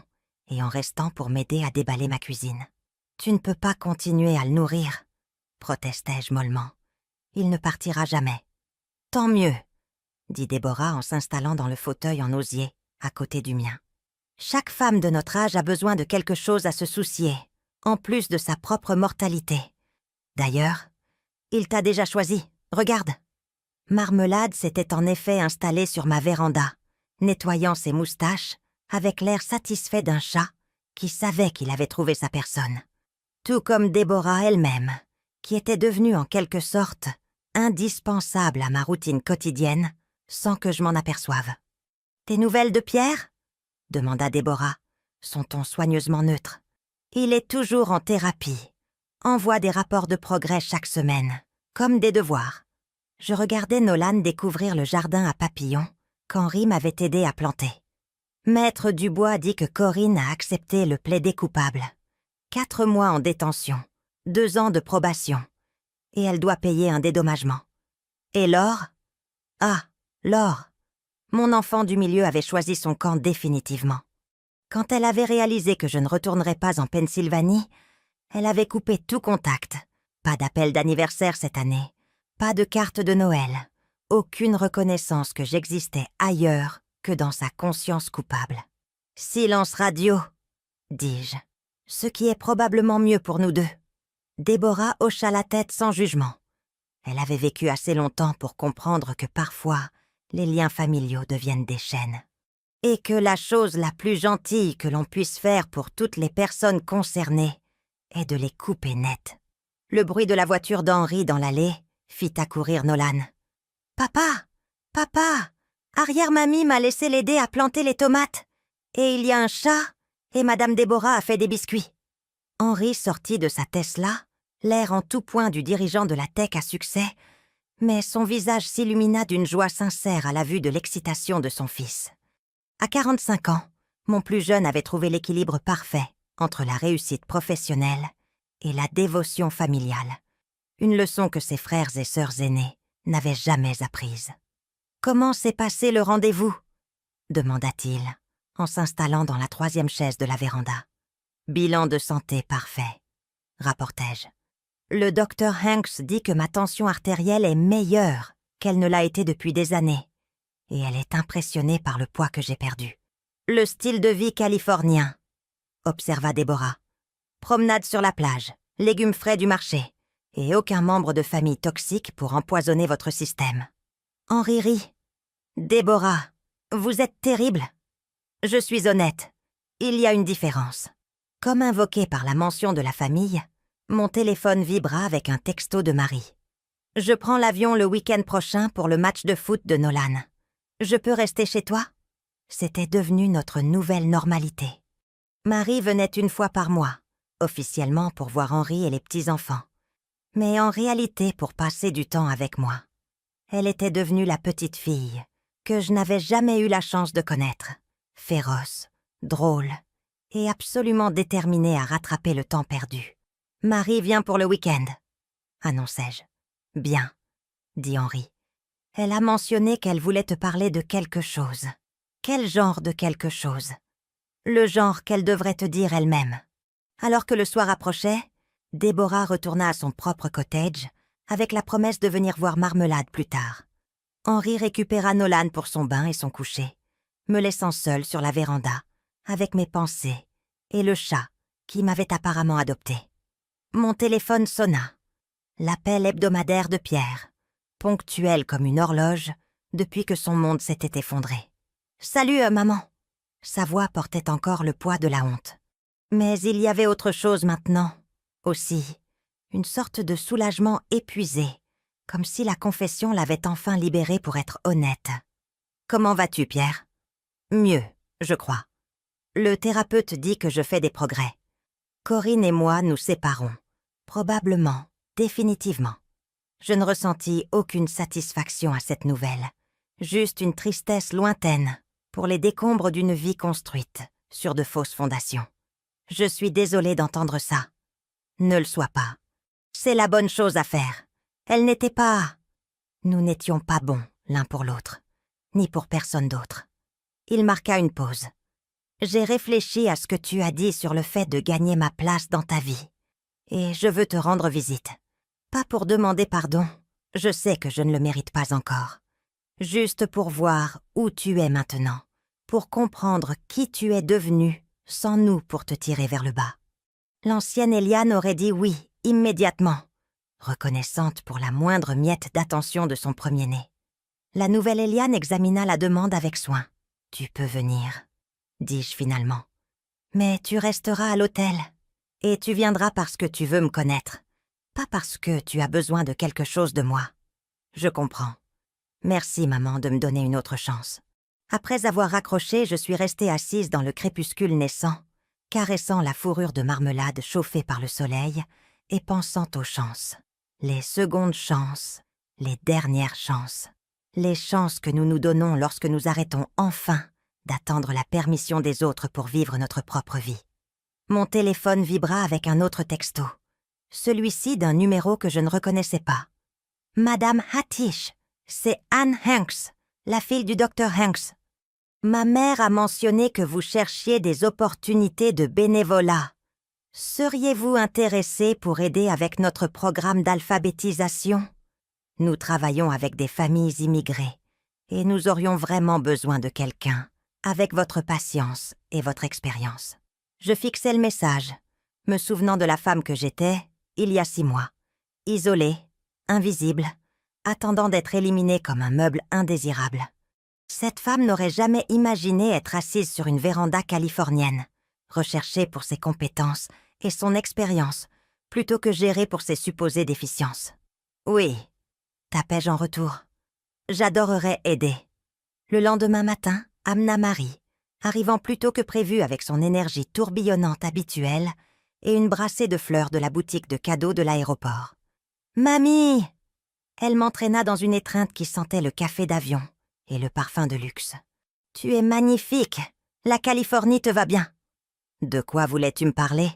Speaker 1: et en restant pour m'aider à déballer ma cuisine. « Tu ne peux pas continuer à le nourrir, » protestai-je mollement. « Il ne partira jamais. »« Tant mieux, » dit Déborah en s'installant dans le fauteuil en osier à côté du mien. « Chaque femme de notre âge a besoin de quelque chose à se soucier, en plus de sa propre mortalité. D'ailleurs, il t'a déjà choisi, regarde. » Marmelade s'était en effet installée sur ma véranda, nettoyant ses moustaches avec l'air satisfait d'un chat qui savait qu'il avait trouvé sa personne. Tout comme Déborah elle-même, qui était devenue en quelque sorte indispensable à ma routine quotidienne sans que je m'en aperçoive. « Tes nouvelles de Pierre ?» demanda Déborah, son ton soigneusement neutre. « Il est toujours en thérapie. Envoie des rapports de progrès chaque semaine, comme des devoirs. » Je regardais Nolan découvrir le jardin à papillons qu'Henri m'avait aidé à planter. Maître Dubois dit que Corinne a accepté le plaidé coupable. 4 mois en détention, 2 ans de probation, et elle doit payer un dédommagement. Et Laure ? Ah, Laure. Mon enfant du milieu avait choisi son camp définitivement. Quand elle avait réalisé que je ne retournerais pas en Pennsylvanie, elle avait coupé tout contact. Pas d'appel d'anniversaire cette année, pas de carte de Noël, aucune reconnaissance que j'existais ailleurs que dans sa conscience coupable. « Silence radio !» dis-je. « Ce qui est probablement mieux pour nous deux. » Déborah hocha la tête sans jugement. Elle avait vécu assez longtemps pour comprendre que parfois, les liens familiaux deviennent des chaînes. Et que la chose la plus gentille que l'on puisse faire pour toutes les personnes concernées est de les couper net. Le bruit de la voiture d'Henri dans l'allée fit accourir Nolan. « Papa! Papa! Arrière-mamie m'a laissé l'aider à planter les tomates. Et il y a un chat, et Madame Déborah a fait des biscuits. » Henri sortit de sa Tesla, l'air en tout point du dirigeant de la tech à succès, mais son visage s'illumina d'une joie sincère à la vue de l'excitation de son fils. À 45 ans, mon plus jeune avait trouvé l'équilibre parfait entre la réussite professionnelle et la dévotion familiale, une leçon que ses frères et sœurs aînés n'avaient jamais apprise. « Comment s'est passé le rendez-vous » demanda-t-il, en s'installant dans la 3e chaise de la véranda. « Bilan de santé parfait, rapportai-je. Le docteur Hanks dit que ma tension artérielle est meilleure qu'elle ne l'a été depuis des années, et elle est impressionnée par le poids que j'ai perdu. Le style de vie californien, observa Déborah. Promenade sur la plage, légumes frais du marché, et aucun membre de famille toxique pour empoisonner votre système. Henri rit. Déborah, vous êtes terrible. Je suis honnête, il y a une différence. Comme invoqué par la mention de la famille, mon téléphone vibra avec un texto de Marie. Je prends l'avion le week-end prochain pour le match de foot de Nolan. Je peux rester chez toi ? C'était devenu notre nouvelle normalité. Marie venait une fois par mois, officiellement pour voir Henri et les petits-enfants, mais en réalité pour passer du temps avec moi. Elle était devenue la petite fille que je n'avais jamais eu la chance de connaître, féroce, drôle et absolument déterminée à rattraper le temps perdu. « Marie vient pour le week-end », annonçai-je. « Bien », dit Henri. « Elle a mentionné qu'elle voulait te parler de quelque chose. Quel genre de quelque chose ? Le genre qu'elle devrait te dire elle-même. » Alors que le soir approchait, Déborah retourna à son propre cottage avec la promesse de venir voir Marmelade plus tard. Henri récupéra Nolan pour son bain et son coucher, me laissant seule sur la véranda, avec mes pensées et le chat qui m'avait apparemment adopté. Mon téléphone sonna. L'appel hebdomadaire de Pierre, ponctuel comme une horloge depuis que son monde s'était effondré. « Salut, maman !» Sa voix portait encore le poids de la honte. Mais il y avait autre chose maintenant, aussi, une sorte de soulagement épuisé, comme si la confession l'avait enfin libéré pour être honnête. « Comment vas-tu, Pierre ?»« Mieux, je crois. Le thérapeute dit que je fais des progrès. Corinne et moi nous séparons. Probablement, définitivement. » Je ne ressentis aucune satisfaction à cette nouvelle, juste une tristesse lointaine pour les décombres d'une vie construite sur de fausses fondations. Je suis désolée d'entendre ça. Ne le sois pas. C'est la bonne chose à faire. Elle n'était pas... Nous n'étions pas bons l'un pour l'autre, ni pour personne d'autre. Il marqua une pause. J'ai réfléchi à ce que tu as dit sur le fait de gagner ma place dans ta vie. Et je veux te rendre visite. Pas pour demander pardon, je sais que je ne le mérite pas encore. Juste pour voir où tu es maintenant, pour comprendre qui tu es devenu sans nous pour te tirer vers le bas. L'ancienne Eliane aurait dit oui, immédiatement, reconnaissante pour la moindre miette d'attention de son premier-né. La nouvelle Eliane examina la demande avec soin. « Tu peux venir », dis-je finalement. « Mais tu resteras à l'hôtel, et tu viendras parce que tu veux me connaître, pas parce que tu as besoin de quelque chose de moi. Je comprends. Merci, maman, de me donner une autre chance. » Après avoir raccroché, je suis restée assise dans le crépuscule naissant, caressant la fourrure de Marmelade chauffée par le soleil et pensant aux chances. Les secondes chances, les dernières chances. Les chances que nous nous donnons lorsque nous arrêtons enfin d'attendre la permission des autres pour vivre notre propre vie. Mon téléphone vibra avec un autre texto. Celui-ci d'un numéro que je ne reconnaissais pas. « Madame Hattish, c'est Anne Hanks, la fille du docteur Hanks. Ma mère a mentionné que vous cherchiez des opportunités de bénévolat. Seriez-vous intéressé pour aider avec notre programme d'alphabétisation ? Nous travaillons avec des familles immigrées et nous aurions vraiment besoin de quelqu'un avec votre patience et votre expérience. » Je fixai le message, me souvenant de la femme que j'étais il y a 6 mois, isolée, invisible, attendant d'être éliminée comme un meuble indésirable. Cette femme n'aurait jamais imaginé être assise sur une véranda californienne, recherchée pour ses compétences et son expérience, plutôt que gérée pour ses supposées déficiences. « Oui, » tapai-je en retour. « J'adorerais aider. » Le lendemain matin, amena Marie, arrivant plus tôt que prévu avec son énergie tourbillonnante habituelle et une brassée de fleurs de la boutique de cadeaux de l'aéroport. « Mamie !» Elle m'entraîna dans une étreinte qui sentait le café d'avion et le parfum de luxe. « Tu es magnifique! La Californie te va bien! »« De quoi voulais-tu me parler ?»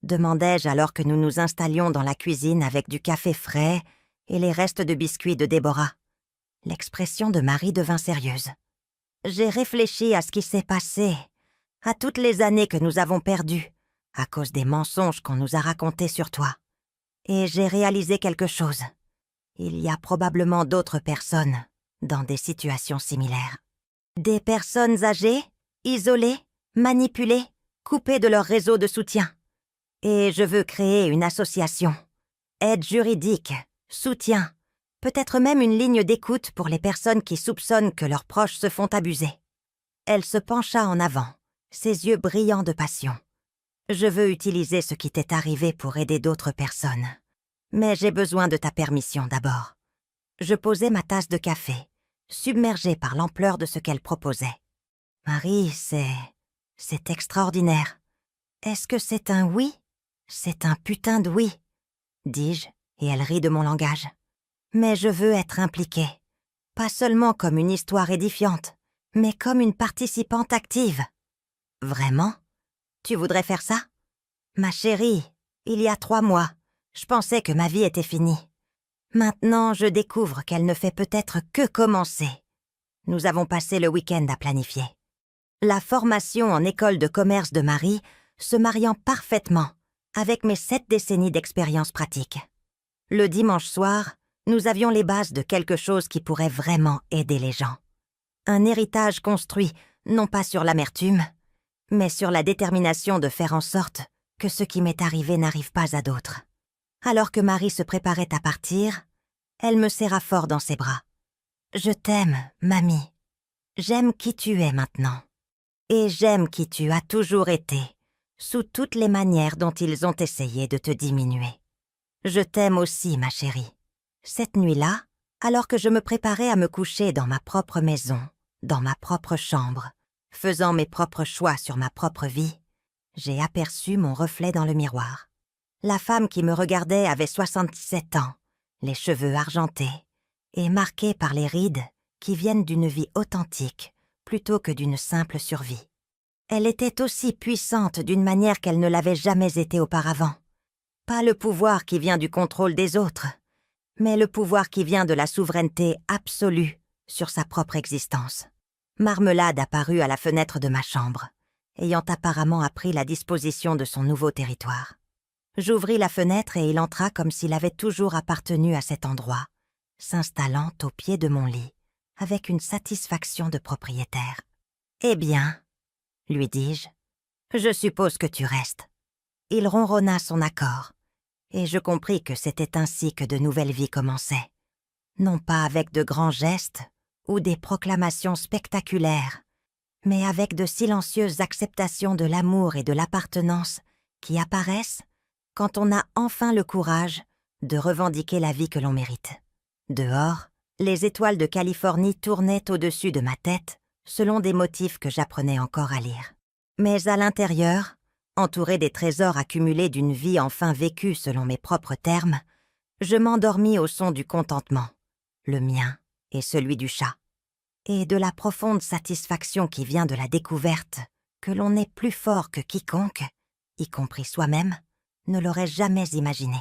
Speaker 1: demandai-je alors que nous nous installions dans la cuisine avec du café frais et les restes de biscuits de Déborah. L'expression de Marie devint sérieuse. « J'ai réfléchi à ce qui s'est passé, à toutes les années que nous avons perdues, à cause des mensonges qu'on nous a racontés sur toi. Et j'ai réalisé quelque chose. Il y a probablement d'autres personnes dans des situations similaires. Des personnes âgées, isolées, manipulées, coupées de leur réseau de soutien. Et je veux créer une association. Aide juridique, soutien, peut-être même une ligne d'écoute pour les personnes qui soupçonnent que leurs proches se font abuser. » Elle se pencha en avant, ses yeux brillants de passion. « Je veux utiliser ce qui t'est arrivé pour aider d'autres personnes. Mais j'ai besoin de ta permission d'abord. » Je posai ma tasse de café, submergée par l'ampleur de ce qu'elle proposait. « Marie, c'est extraordinaire. Est-ce que c'est un oui ? C'est un putain de oui, » dis-je, et elle rit de mon langage. « Mais je veux être impliquée, pas seulement comme une histoire édifiante, mais comme une participante active. »« Vraiment ? Tu voudrais faire ça ? » ?»« Ma chérie, il y a 3 mois, je pensais que ma vie était finie. Maintenant, je découvre qu'elle ne fait peut-être que commencer. Nous avons passé le week-end à planifier. La formation en école de commerce de Marie se mariant parfaitement avec mes 7 décennies d'expérience pratique. Le dimanche soir, nous avions les bases de quelque chose qui pourrait vraiment aider les gens. Un héritage construit, non pas sur l'amertume, mais sur la détermination de faire en sorte que ce qui m'est arrivé n'arrive pas à d'autres. Alors que Marie se préparait à partir, elle me serra fort dans ses bras. « Je t'aime, mamie. J'aime qui tu es maintenant. Et j'aime qui tu as toujours été, sous toutes les manières dont ils ont essayé de te diminuer. Je t'aime aussi, ma chérie. » Cette nuit-là, alors que je me préparais à me coucher dans ma propre maison, dans ma propre chambre, faisant mes propres choix sur ma propre vie, j'ai aperçu mon reflet dans le miroir. La femme qui me regardait avait 67 ans, les cheveux argentés et marqués par les rides qui viennent d'une vie authentique plutôt que d'une simple survie. Elle était aussi puissante d'une manière qu'elle ne l'avait jamais été auparavant. Pas le pouvoir qui vient du contrôle des autres, mais le pouvoir qui vient de la souveraineté absolue sur sa propre existence. Marmelade apparut à la fenêtre de ma chambre, ayant apparemment appris la disposition de son nouveau territoire. J'ouvris la fenêtre et il entra comme s'il avait toujours appartenu à cet endroit, s'installant au pied de mon lit, avec une satisfaction de propriétaire. « Eh bien, » lui dis-je, « je suppose que tu restes. » Il ronronna son accord, et je compris que c'était ainsi que de nouvelles vies commençaient. Non pas avec de grands gestes ou des proclamations spectaculaires, mais avec de silencieuses acceptations de l'amour et de l'appartenance qui apparaissent quand on a enfin le courage de revendiquer la vie que l'on mérite. Dehors, les étoiles de Californie tournaient au-dessus de ma tête selon des motifs que j'apprenais encore à lire. Mais à l'intérieur, entouré des trésors accumulés d'une vie enfin vécue selon mes propres termes, je m'endormis au son du contentement, le mien et celui du chat, et de la profonde satisfaction qui vient de la découverte que l'on est plus fort que quiconque, y compris soi-même, ne l'aurait jamais imaginé.